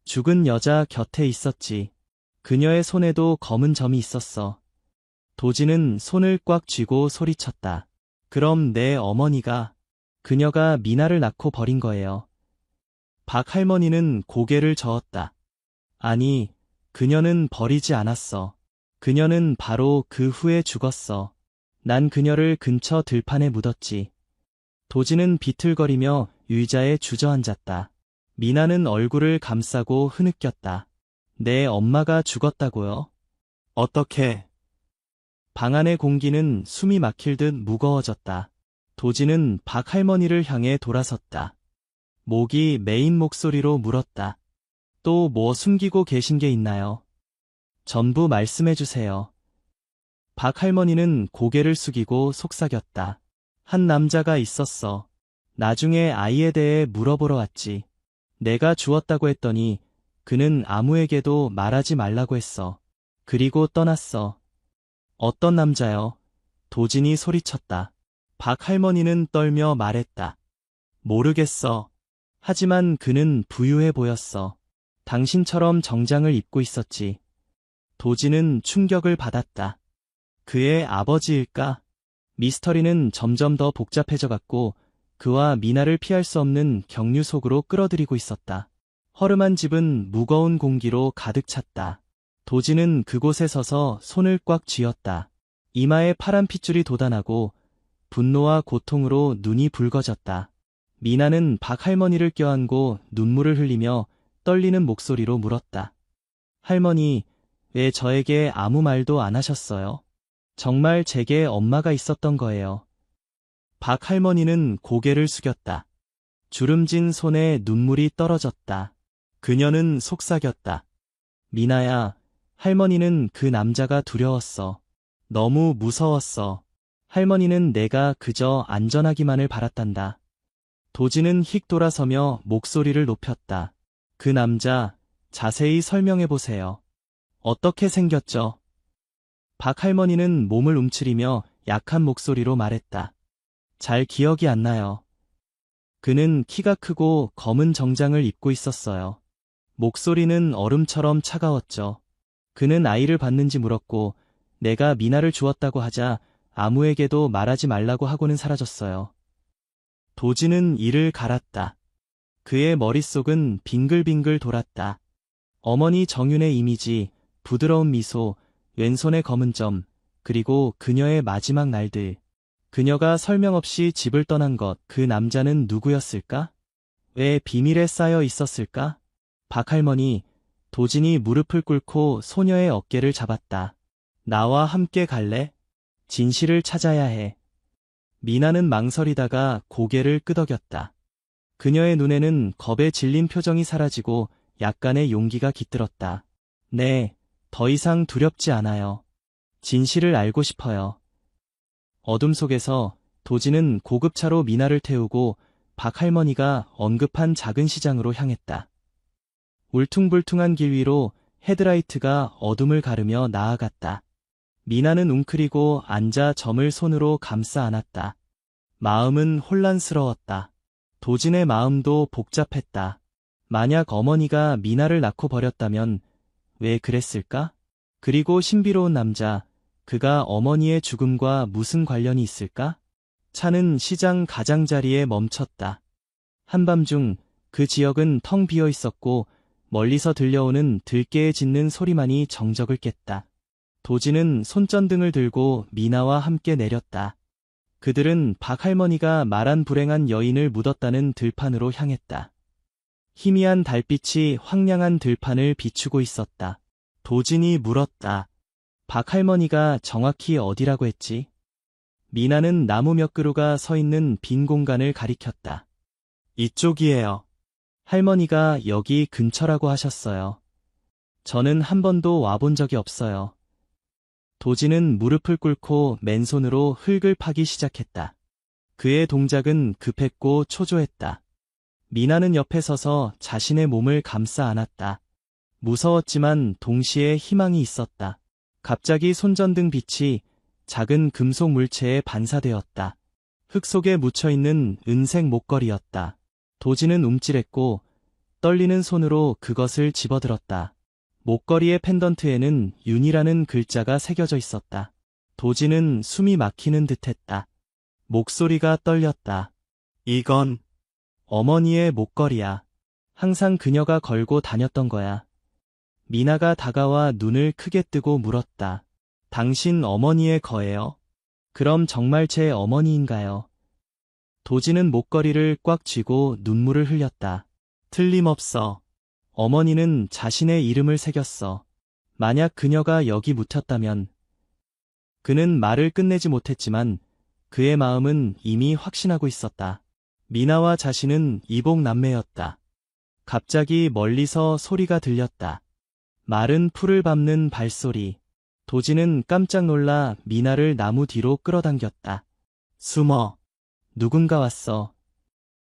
죽은 여자 곁에 있었지. 그녀의 손에도 검은 점이 있었어. 도진은 손을 꽉 쥐고 소리쳤다. 그럼 내 어머니가, 그녀가 미나를 낳고 버린 거예요. 박 할머니는 고개를 저었다. 아니, 그녀는 버리지 않았어. 그녀는 바로 그 후에 죽었어. 난 그녀를 근처 들판에 묻었지. 도진은 비틀거리며 의자에 주저앉았다. 미나는 얼굴을 감싸고 흐느꼈다. 내 엄마가 죽었다고요? 어떻게? 방 안의 공기는 숨이 막힐 듯 무거워졌다. 도진은 박 할머니를 향해 돌아섰다. 목이 메인 목소리로 물었다. 또 뭐 숨기고 계신 게 있나요? 전부 말씀해 주세요. 박 할머니는 고개를 숙이고 속삭였다. 한 남자가 있었어. 나중에 아이에 대해 물어보러 왔지. 내가 주었다고 했더니 그는 아무에게도 말하지 말라고 했어. 그리고 떠났어. 어떤 남자요? 도진이 소리쳤다. 박 할머니는 떨며 말했다. 모르겠어. 하지만 그는 부유해 보였어. 당신처럼 정장을 입고 있었지. 도진은 충격을 받았다. 그의 아버지일까? 미스터리는 점점 더 복잡해져 갔고 그와 미나를 피할 수 없는 경류 속으로 끌어들이고 있었다. 허름한 집은 무거운 공기로 가득 찼다. 도진은 그곳에 서서 손을 꽉 쥐었다. 이마에 파란 핏줄이 돋아나고 분노와 고통으로 눈이 붉어졌다. 미나는 박 할머니를 껴안고 눈물을 흘리며 떨리는 목소리로 물었다. 할머니, 왜 저에게 아무 말도 안 하셨어요? 정말 제게 엄마가 있었던 거예요. 박 할머니는 고개를 숙였다. 주름진 손에 눈물이 떨어졌다. 그녀는 속삭였다. 미나야, 할머니는 그 남자가 두려웠어. 너무 무서웠어. 할머니는 내가 그저 안전하기만을 바랐단다. 도진은 휙 돌아서며 목소리를 높였다. 그 남자, 자세히 설명해 보세요. 어떻게 생겼죠? 박 할머니는 몸을 움츠리며 약한 목소리로 말했다. 잘 기억이 안 나요. 그는 키가 크고 검은 정장을 입고 있었어요. 목소리는 얼음처럼 차가웠죠. 그는 아이를 봤는지 물었고 내가 미나를 주었다고 하자 아무에게도 말하지 말라고 하고는 사라졌어요. 도진은 이를 갈았다. 그의 머릿속은 빙글빙글 돌았다. 어머니 정윤의 이미지, 부드러운 미소, 왼손의 검은 점, 그리고 그녀의 마지막 날들. 그녀가 설명 없이 집을 떠난 것, 그 남자는 누구였을까? 왜 비밀에 쌓여 있었을까? 박 할머니, 도진이 무릎을 꿇고 소녀의 어깨를 잡았다. 나와 함께 갈래? 진실을 찾아야 해. 미나는 망설이다가 고개를 끄덕였다. 그녀의 눈에는 겁에 질린 표정이 사라지고 약간의 용기가 깃들었다. 네, 더 이상 두렵지 않아요. 진실을 알고 싶어요. 어둠 속에서 도진은 고급차로 미나를 태우고 박 할머니가 언급한 작은 시장으로 향했다. 울퉁불퉁한 길 위로 헤드라이트가 어둠을 가르며 나아갔다. 미나는 웅크리고 앉아 점을 손으로 감싸 안았다. 마음은 혼란스러웠다. 도진의 마음도 복잡했다. 만약 어머니가 미나를 낳고 버렸다면 왜 그랬을까? 그리고 신비로운 남자, 그가 어머니의 죽음과 무슨 관련이 있을까? 차는 시장 가장자리에 멈췄다. 한밤중 그 지역은 텅 비어 있었고 멀리서 들려오는 들깨에 짖는 소리만이 정적을 깼다. 도진은 손전등을 들고 미나와 함께 내렸다. 그들은 박 할머니가 말한 불행한 여인을 묻었다는 들판으로 향했다. 희미한 달빛이 황량한 들판을 비추고 있었다. 도진이 물었다. 박 할머니가 정확히 어디라고 했지? 미나는 나무 몇 그루가 서 있는 빈 공간을 가리켰다. 이쪽이에요. 할머니가 여기 근처라고 하셨어요. 저는 한 번도 와본 적이 없어요. 도진은 무릎을 꿇고 맨손으로 흙을 파기 시작했다. 그의 동작은 급했고 초조했다. 미나는 옆에 서서 자신의 몸을 감싸 안았다. 무서웠지만 동시에 희망이 있었다. 갑자기 손전등 빛이 작은 금속 물체에 반사되었다. 흙 속에 묻혀있는 은색 목걸이였다. 도진은 움찔했고 떨리는 손으로 그것을 집어들었다. 목걸이의 펜던트에는 윤이라는 글자가 새겨져 있었다. 도진은 숨이 막히는 듯했다. 목소리가 떨렸다. 이건 어머니의 목걸이야. 항상 그녀가 걸고 다녔던 거야. 미나가 다가와 눈을 크게 뜨고 물었다. 당신 어머니의 거예요? 그럼 정말 제 어머니인가요? 도진은 목걸이를 꽉 쥐고 눈물을 흘렸다. 틀림없어. 어머니는 자신의 이름을 새겼어. 만약 그녀가 여기 묻혔다면. 그는 말을 끝내지 못했지만 그의 마음은 이미 확신하고 있었다. 미나와 자신은 이복 남매였다. 갑자기 멀리서 소리가 들렸다. 마른 풀을 밟는 발소리. 도지는 깜짝 놀라 미나를 나무 뒤로 끌어당겼다. 숨어. 누군가 왔어.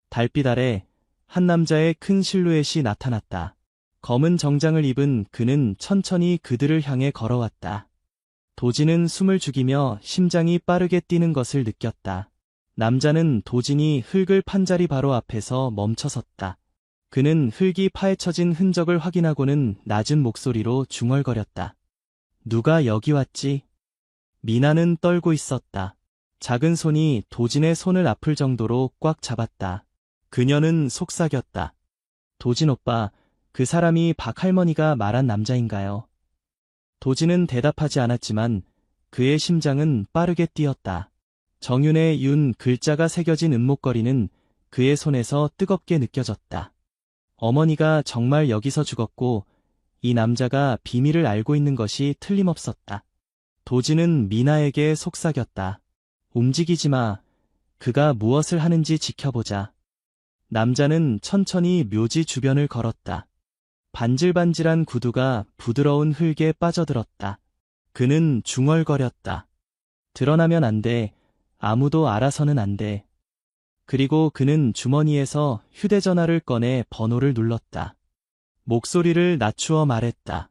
달빛 아래 한 남자의 큰 실루엣이 나타났다. 검은 정장을 입은 그는 천천히 그들을 향해 걸어왔다. 도진은 숨을 죽이며 심장이 빠르게 뛰는 것을 느꼈다. 남자는 도진이 흙을 판 자리 바로 앞에서 멈춰섰다. 그는 흙이 파헤쳐진 흔적을 확인하고는 낮은 목소리로 중얼거렸다. 누가 여기 왔지? 미나는 떨고 있었다. 작은 손이 도진의 손을 아플 정도로 꽉 잡았다. 그녀는 속삭였다. 도진 오빠, 그 사람이 박 할머니가 말한 남자인가요? 도진은 대답하지 않았지만 그의 심장은 빠르게 뛰었다. 정윤의 윤 글자가 새겨진 은목걸이는 그의 손에서 뜨겁게 느껴졌다. 어머니가 정말 여기서 죽었고 이 남자가 비밀을 알고 있는 것이 틀림없었다. 도진은 미나에게 속삭였다. 움직이지 마. 그가 무엇을 하는지 지켜보자. 남자는 천천히 묘지 주변을 걸었다. 반질반질한 구두가 부드러운 흙에 빠져들었다. 그는 중얼거렸다. 드러나면 안 돼. 아무도 알아서는 안 돼. 그리고 그는 주머니에서 휴대전화를 꺼내 번호를 눌렀다. 목소리를 낮추어 말했다.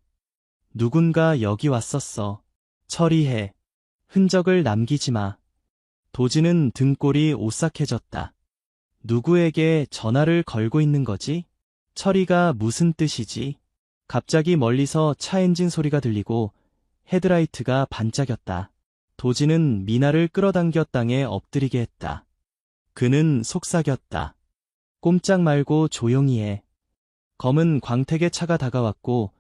누군가 여기 왔었어. 처리해. 흔적을 남기지 마. 도진은 등골이 오싹해졌다. 누구에게 전화를 걸고 있는 거지? 처리가 무슨 뜻이지? 갑자기 멀리서 차 엔진 소리가 들리고 헤드라이트가 반짝였다. 도진은 미나를 끌어당겨 땅에 엎드리게 했다. 그는 속삭였다. 꼼짝 말고 조용히 해. 검은 광택의 차가 다가왔고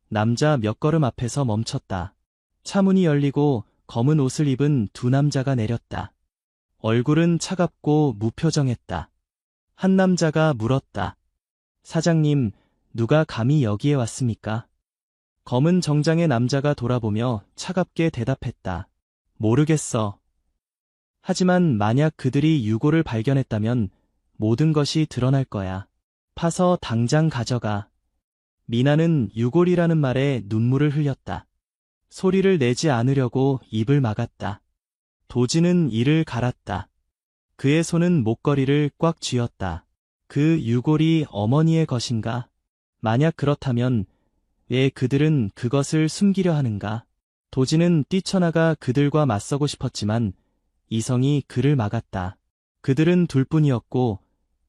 남자 몇 걸음 앞에서 멈췄다. 차 문이 열리고 검은 옷을 입은 두 남자가 내렸다. 얼굴은 차갑고 무표정했다. 한 남자가 물었다. 사장님, 누가 감히 여기에 왔습니까? 검은 정장의 남자가 돌아보며 차갑게 대답했다. 모르겠어. 하지만 만약 그들이 유골을 발견했다면 모든 것이 드러날 거야. 파서 당장 가져가. 미나는 유골이라는 말에 눈물을 흘렸다. 소리를 내지 않으려고 입을 막았다. 도진은 이를 갈았다. 그의 손은 목걸이를 꽉 쥐었다. 그 유골이 어머니의 것인가? 만약 그렇다면 왜 그들은 그것을 숨기려 하는가? 도진은 뛰쳐나가 그들과 맞서고 싶었지만 이성이 그를 막았다. 그들은 둘뿐이었고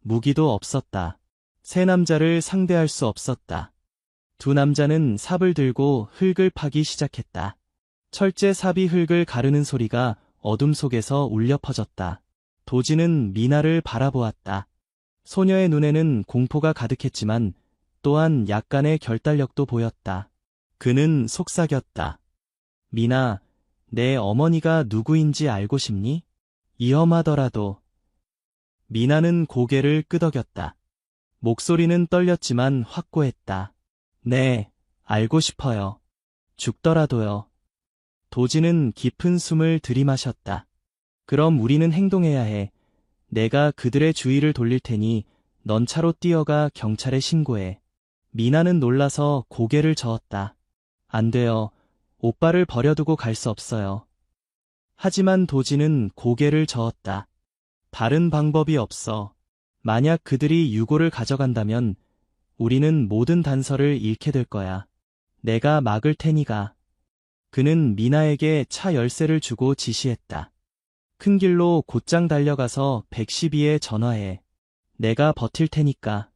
무기도 없었다. 세 남자를 상대할 수 없었다. 두 남자는 삽을 들고 흙을 파기 시작했다. 철제 삽이 흙을 가르는 소리가 어둠 속에서 울려 퍼졌다. 도진은 미나를 바라보았다. 소녀의 눈에는 공포가 가득했지만 또한 약간의 결단력도 보였다. 그는 속삭였다. 미나, 내 어머니가 누구인지 알고 싶니? 위험하더라도. 미나는 고개를 끄덕였다. 목소리는 떨렸지만 확고했다. 네, 알고 싶어요. 죽더라도요. 도진은 깊은 숨을 들이마셨다. 그럼 우리는 행동해야 해. 내가 그들의 주의를 돌릴 테니 넌 차로 뛰어가 경찰에 신고해. 미나는 놀라서 고개를 저었다. 안 돼요. 오빠를 버려두고 갈 수 없어요. 하지만 도진은 고개를 저었다. 다른 방법이 없어. 만약 그들이 유골을 가져간다면 우리는 모든 단서를 잃게 될 거야. 내가 막을 테니가. 그는 미나에게 차 열쇠를 주고 지시했다. 큰 길로 곧장 달려가서 112에 전화해. 내가 버틸 테니까.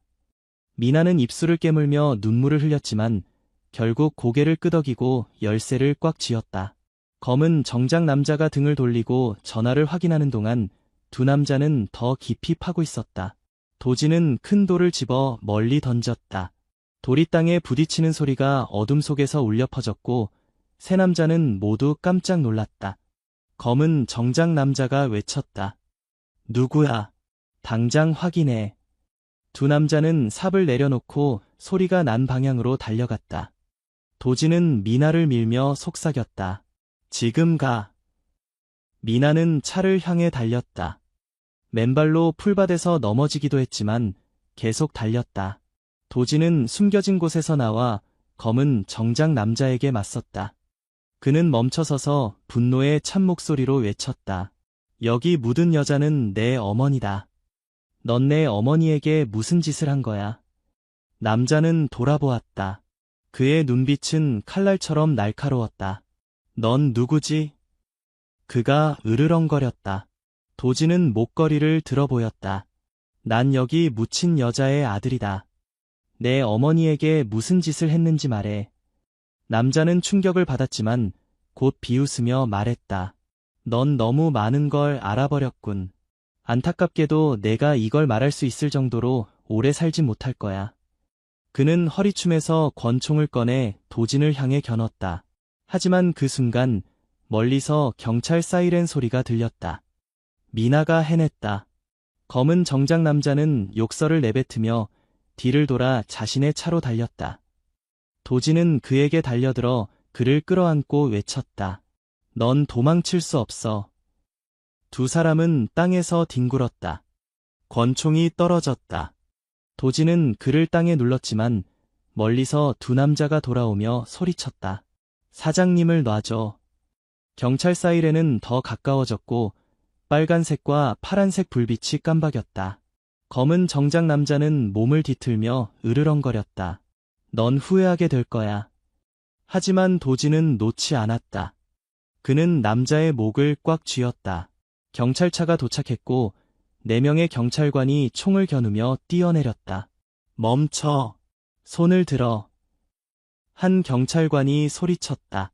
미나는 입술을 깨물며 눈물을 흘렸지만 결국 고개를 끄덕이고 열쇠를 꽉 쥐었다. 검은 정장 남자가 등을 돌리고 전화를 확인하는 동안 두 남자는 더 깊이 파고 있었다. 도진은 큰 돌을 집어 멀리 던졌다. 돌이 땅에 부딪히는 소리가 어둠 속에서 울려 퍼졌고 세 남자는 모두 깜짝 놀랐다. 검은 정장 남자가 외쳤다. 누구야? 당장 확인해. 두 남자는 삽을 내려놓고 소리가 난 방향으로 달려갔다. 도진은 미나를 밀며 속삭였다. 지금 가. 미나는 차를 향해 달렸다. 맨발로 풀밭에서 넘어지기도 했지만 계속 달렸다. 도진은 숨겨진 곳에서 나와 검은 정장 남자에게 맞섰다. 그는 멈춰서서 분노의 찬 목소리로 외쳤다. 여기 묻은 여자는 내 어머니다. 넌 내 어머니에게 무슨 짓을 한 거야? 남자는 돌아보았다. 그의 눈빛은 칼날처럼 날카로웠다. 넌 누구지? 그가 으르렁거렸다. 도진은 목걸이를 들어 보였다. 난 여기 묻힌 여자의 아들이다. 내 어머니에게 무슨 짓을 했는지 말해. 남자는 충격을 받았지만 곧 비웃으며 말했다. 넌 너무 많은 걸 알아버렸군. 안타깝게도 내가 이걸 말할 수 있을 정도로 오래 살지 못할 거야. 그는 허리춤에서 권총을 꺼내 도진을 향해 겨눴다. 하지만 그 순간 멀리서 경찰 사이렌 소리가 들렸다. 미나가 해냈다. 검은 정장 남자는 욕설을 내뱉으며 뒤를 돌아 자신의 차로 달렸다. 도진은 그에게 달려들어 그를 끌어안고 외쳤다. 넌 도망칠 수 없어. 두 사람은 땅에서 뒹굴었다. 권총이 떨어졌다. 도진은 그를 땅에 눌렀지만 멀리서 두 남자가 돌아오며 소리쳤다. 사장님을 놔줘. 경찰 사이렌은 더 가까워졌고 빨간색과 파란색 불빛이 깜박였다. 검은 정장 남자는 몸을 뒤틀며 으르렁거렸다. 넌 후회하게 될 거야. 하지만 도진은 놓지 않았다. 그는 남자의 목을 꽉 쥐었다. 경찰차가 도착했고 4명의 경찰관이 총을 겨누며 뛰어내렸다. 멈춰. 손을 들어. 한 경찰관이 소리쳤다.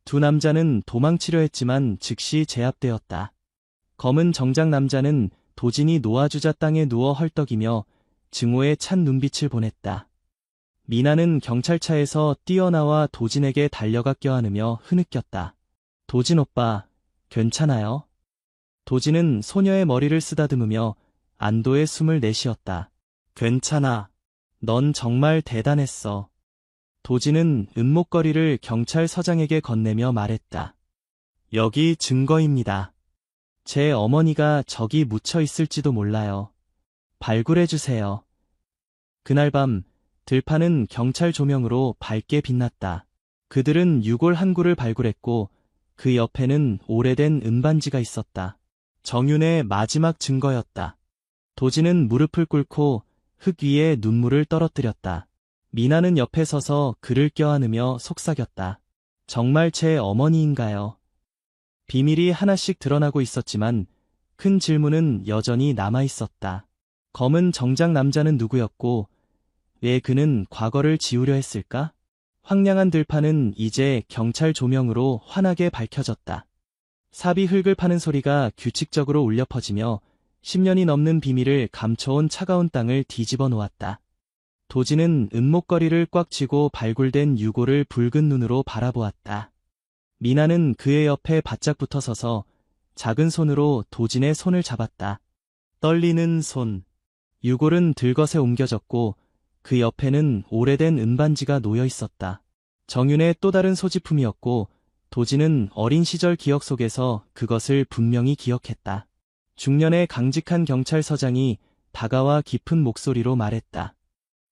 두 남자는 도망치려 했지만 즉시 제압되었다. 검은 정장 남자는 도진이 놓아주자 땅에 누워 헐떡이며 증오의 찬 눈빛을 보냈다. 미나는 경찰차에서 뛰어나와 도진에게 달려가 껴안으며 흐느꼈다. 도진 오빠, 괜찮아요? 도진은 소녀의 머리를 쓰다듬으며 안도의 숨을 내쉬었다. 괜찮아. 넌 정말 대단했어. 도진은 은목걸이를 경찰서장에게 건네며 말했다. 여기 증거입니다. 제 어머니가 저기 묻혀 있을지도 몰라요. 발굴해주세요. 그날 밤 들판은 경찰 조명으로 밝게 빛났다. 그들은 유골 한 구를 발굴했고 그 옆에는 오래된 은반지가 있었다. 정윤의 마지막 증거였다. 도진은 무릎을 꿇고 흙 위에 눈물을 떨어뜨렸다. 미나는 옆에 서서 그를 껴안으며 속삭였다. 정말 제 어머니인가요? 비밀이 하나씩 드러나고 있었지만 큰 질문은 여전히 남아있었다. 검은 정장 남자는 누구였고 왜 그는 과거를 지우려 했을까? 황량한 들판은 이제 경찰 조명으로 환하게 밝혀졌다. 삽이 흙을 파는 소리가 규칙적으로 울려 퍼지며 10년이 넘는 비밀을 감춰온 차가운 땅을 뒤집어 놓았다. 도진은 은목걸이를 꽉 쥐고 발굴된 유골을 붉은 눈으로 바라보았다. 미나는 그의 옆에 바짝 붙어 서서 작은 손으로 도진의 손을 잡았다. 떨리는 손. 유골은 들것에 옮겨졌고 그 옆에는 오래된 은반지가 놓여 있었다. 정윤의 또 다른 소지품이었고 도진은 어린 시절 기억 속에서 그것을 분명히 기억했다. 중년의 강직한 경찰서장이 다가와 깊은 목소리로 말했다.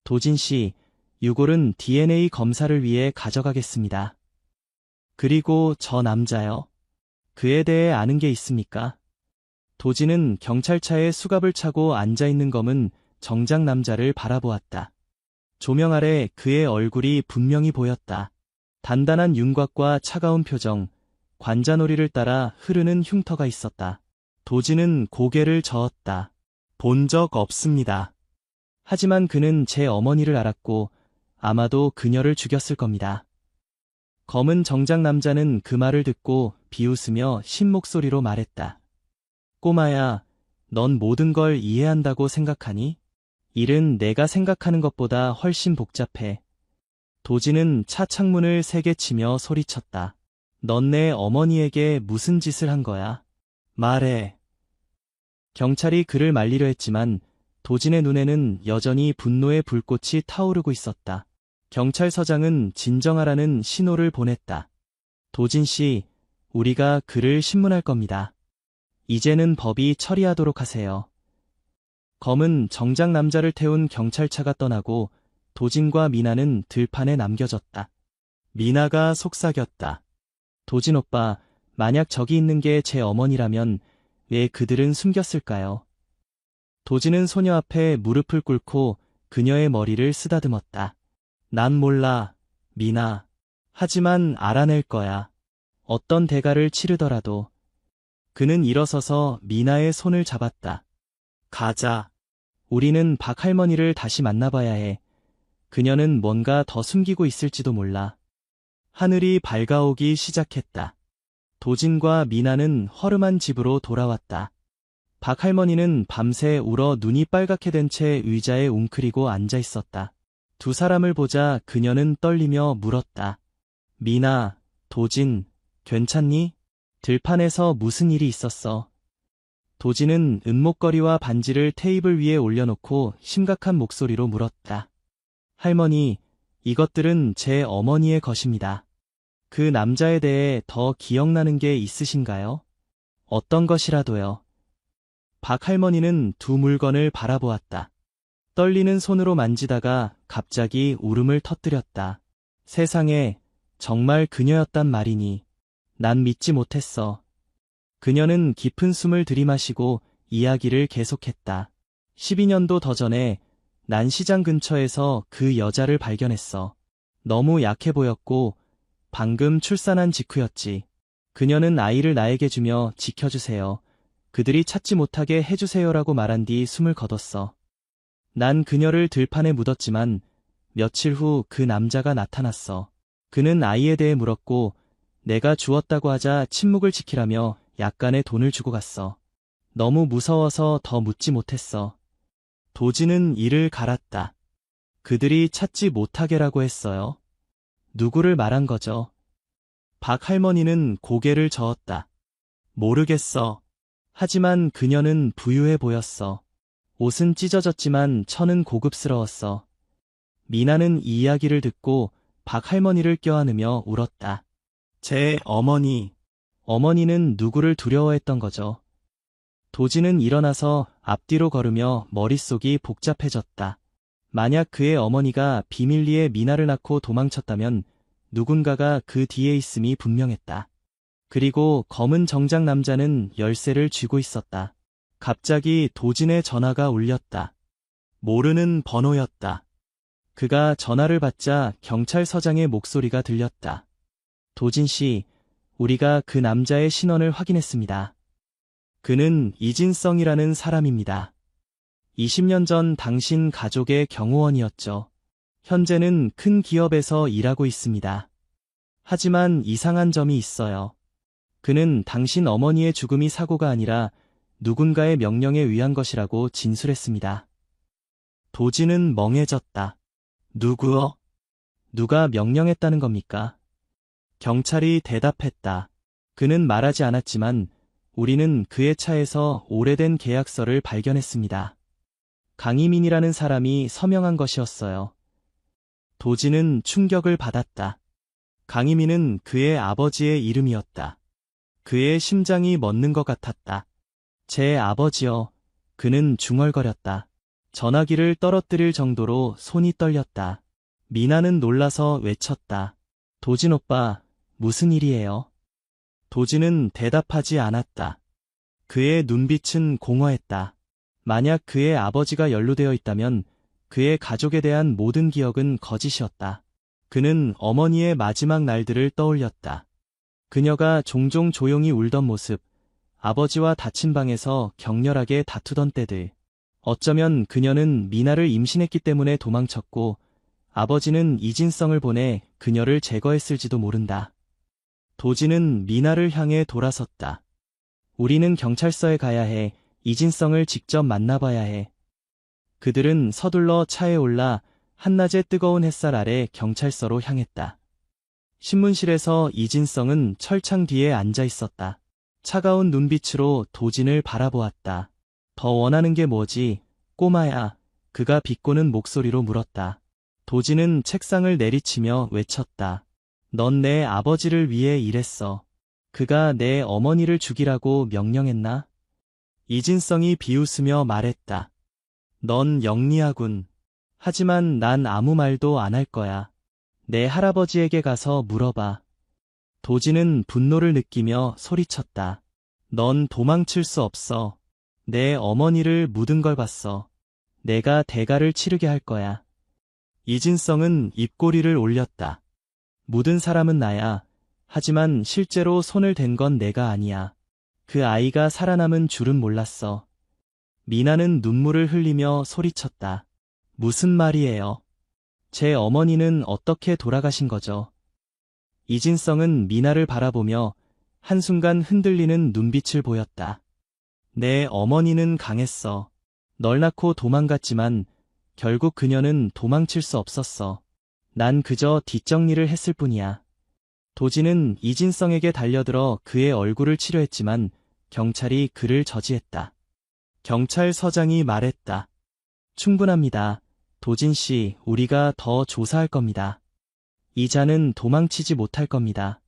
도진 씨, 유골은 DNA 검사를 위해 가져가겠습니다. 그리고 저 남자요? 그에 대해 아는 게 있습니까? 도진은 경찰차에 수갑을 차고 앉아있는 검은 정장 남자를 바라보았다. 조명 아래 그의 얼굴이 분명히 보였다. 단단한 윤곽과 차가운 표정, 관자놀이를 따라 흐르는 흉터가 있었다. 도진은 고개를 저었다. 본 적 없습니다. 하지만 그는 제 어머니를 알았고 아마도 그녀를 죽였을 겁니다. 검은 정장 남자는 그 말을 듣고 비웃으며 신목소리로 말했다. 꼬마야, 넌 모든 걸 이해한다고 생각하니? 일은 내가 생각하는 것보다 훨씬 복잡해. 도진은 차 창문을 세게 치며 소리쳤다. 넌 내 어머니에게 무슨 짓을 한 거야? 말해. 경찰이 그를 말리려 했지만 도진의 눈에는 여전히 분노의 불꽃이 타오르고 있었다. 경찰서장은 진정하라는 신호를 보냈다. 도진 씨, 우리가 그를 신문할 겁니다. 이제는 법이 처리하도록 하세요. 검은 정장 남자를 태운 경찰차가 떠나고 도진과 미나는 들판에 남겨졌다. 미나가 속삭였다. 도진 오빠, 만약 저기 있는 게 제 어머니라면 왜 그들은 숨겼을까요? 도진은 소녀 앞에 무릎을 꿇고 그녀의 머리를 쓰다듬었다. 난 몰라, 미나. 하지만 알아낼 거야. 어떤 대가를 치르더라도. 그는 일어서서 미나의 손을 잡았다. 가자. 우리는 박 할머니를 다시 만나봐야 해. 그녀는 뭔가 더 숨기고 있을지도 몰라. 하늘이 밝아오기 시작했다. 도진과 미나는 허름한 집으로 돌아왔다. 박 할머니는 밤새 울어 눈이 빨갛게 된 채 의자에 웅크리고 앉아 있었다. 두 사람을 보자 그녀는 떨리며 물었다. 미나, 도진, 괜찮니? 들판에서 무슨 일이 있었어? 도진은 은목걸이와 반지를 테이블 위에 올려놓고 심각한 목소리로 물었다. 할머니, 이것들은 제 어머니의 것입니다. 그 남자에 대해 더 기억나는 게 있으신가요? 어떤 것이라도요. 박 할머니는 두 물건을 바라보았다. 떨리는 손으로 만지다가 갑자기 울음을 터뜨렸다. 세상에, 정말 그녀였단 말이니. 난 믿지 못했어. 그녀는 깊은 숨을 들이마시고 이야기를 계속했다. 12년도 더 전에 난 시장 근처에서 그 여자를 발견했어. 너무 약해 보였고 방금 출산한 직후였지. 그녀는 아이를 나에게 주며 지켜주세요. 그들이 찾지 못하게 해주세요라고 말한 뒤 숨을 거뒀어. 난 그녀를 들판에 묻었지만 며칠 후 그 남자가 나타났어. 그는 아이에 대해 물었고 내가 주었다고 하자 침묵을 지키라며 약간의 돈을 주고 갔어. 너무 무서워서 더 묻지 못했어. 도진은 이를 갈았다. 그들이 찾지 못하게라고 했어요. 누구를 말한 거죠? 박 할머니는 고개를 저었다. 모르겠어. 하지만 그녀는 부유해 보였어. 옷은 찢어졌지만 천은 고급스러웠어. 미나는 이 이야기를 듣고 박 할머니를 껴안으며 울었다. 제 어머니. 어머니는 누구를 두려워했던 거죠? 도진은 일어나서 앞뒤로 걸으며 머릿속이 복잡해졌다. 만약 그의 어머니가 비밀리에 미나를 낳고 도망쳤다면 누군가가 그 뒤에 있음이 분명했다. 그리고 검은 정장 남자는 열쇠를 쥐고 있었다. 갑자기 도진의 전화가 울렸다. 모르는 번호였다. 그가 전화를 받자 경찰서장의 목소리가 들렸다. 도진 씨, 우리가 그 남자의 신원을 확인했습니다. 그는 이진성이라는 사람입니다. 20년 전 당신 가족의 경호원이었죠. 현재는 큰 기업에서 일하고 있습니다. 하지만 이상한 점이 있어요. 그는 당신 어머니의 죽음이 사고가 아니라 누군가의 명령에 의한 것이라고 진술했습니다. 도진은 멍해졌다. 누구요? 누가 명령했다는 겁니까? 경찰이 대답했다. 그는 말하지 않았지만 우리는 그의 차에서 오래된 계약서를 발견했습니다. 강희민이라는 사람이 서명한 것이었어요. 도진은 충격을 받았다. 강희민은 그의 아버지의 이름이었다. 그의 심장이 멎는 것 같았다. 제 아버지요. 그는 중얼거렸다. 전화기를 떨어뜨릴 정도로 손이 떨렸다. 미나는 놀라서 외쳤다. 도진 오빠, 무슨 일이에요? 도진은 대답하지 않았다. 그의 눈빛은 공허했다. 만약 그의 아버지가 연루되어 있다면 그의 가족에 대한 모든 기억은 거짓이었다. 그는 어머니의 마지막 날들을 떠올렸다. 그녀가 종종 조용히 울던 모습, 아버지와 닫힌 방에서 격렬하게 다투던 때들. 어쩌면 그녀는 미나를 임신했기 때문에 도망쳤고 아버지는 이진성을 보내 그녀를 제거했을지도 모른다. 도진은 미나를 향해 돌아섰다. 우리는 경찰서에 가야 해. 이진성을 직접 만나봐야 해. 그들은 서둘러 차에 올라 한낮의 뜨거운 햇살 아래 경찰서로 향했다. 신문실에서 이진성은 철창 뒤에 앉아 있었다. 차가운 눈빛으로 도진을 바라보았다. 더 원하는 게 뭐지, 꼬마야? 그가 비꼬는 목소리로 물었다. 도진은 책상을 내리치며 외쳤다. 넌 내 아버지를 위해 일했어. 그가 내 어머니를 죽이라고 명령했나? 이진성이 비웃으며 말했다. 넌 영리하군. 하지만 난 아무 말도 안 할 거야. 내 할아버지에게 가서 물어봐. 도진은 분노를 느끼며 소리쳤다. 넌 도망칠 수 없어. 내 어머니를 묻은 걸 봤어. 내가 대가를 치르게 할 거야. 이진성은 입꼬리를 올렸다. 묻은 사람은 나야. 하지만 실제로 손을 댄 건 내가 아니야. 그 아이가 살아남은 줄은 몰랐어. 미나는 눈물을 흘리며 소리쳤다. 무슨 말이에요? 제 어머니는 어떻게 돌아가신 거죠? 이진성은 미나를 바라보며 한순간 흔들리는 눈빛을 보였다. 내 어머니는 강했어. 널 낳고 도망갔지만 결국 그녀는 도망칠 수 없었어. 난 그저 뒷정리를 했을 뿐이야. 도진은 이진성에게 달려들어 그의 얼굴을 치료했지만 경찰이 그를 저지했다. 경찰서장이 말했다. 충분합니다. 도진 씨, 우리가 더 조사할 겁니다. 이자는 도망치지 못할 겁니다.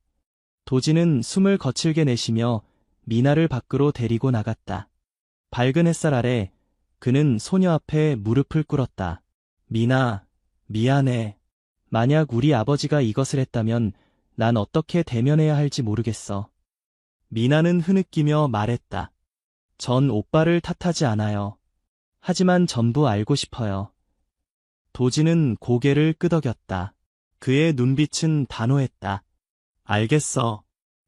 도진은 숨을 거칠게 내쉬며 미나를 밖으로 데리고 나갔다. 밝은 햇살 아래 그는 소녀 앞에 무릎을 꿇었다. 미나, 미안해. 만약 우리 아버지가 이것을 했다면 난 어떻게 대면해야 할지 모르겠어. 미나는 흐느끼며 말했다. 전 오빠를 탓하지 않아요. 하지만 전부 알고 싶어요. 도진은 고개를 끄덕였다. 그의 눈빛은 단호했다. 알겠어.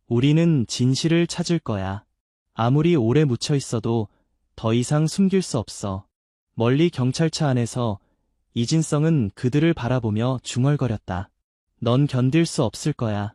우리는 진실을 찾을 거야. 아무리 오래 묻혀 있어도 더 이상 숨길 수 없어. 멀리 경찰차 안에서 이진성은 그들을 바라보며 중얼거렸다. 넌 견딜 수 없을 거야.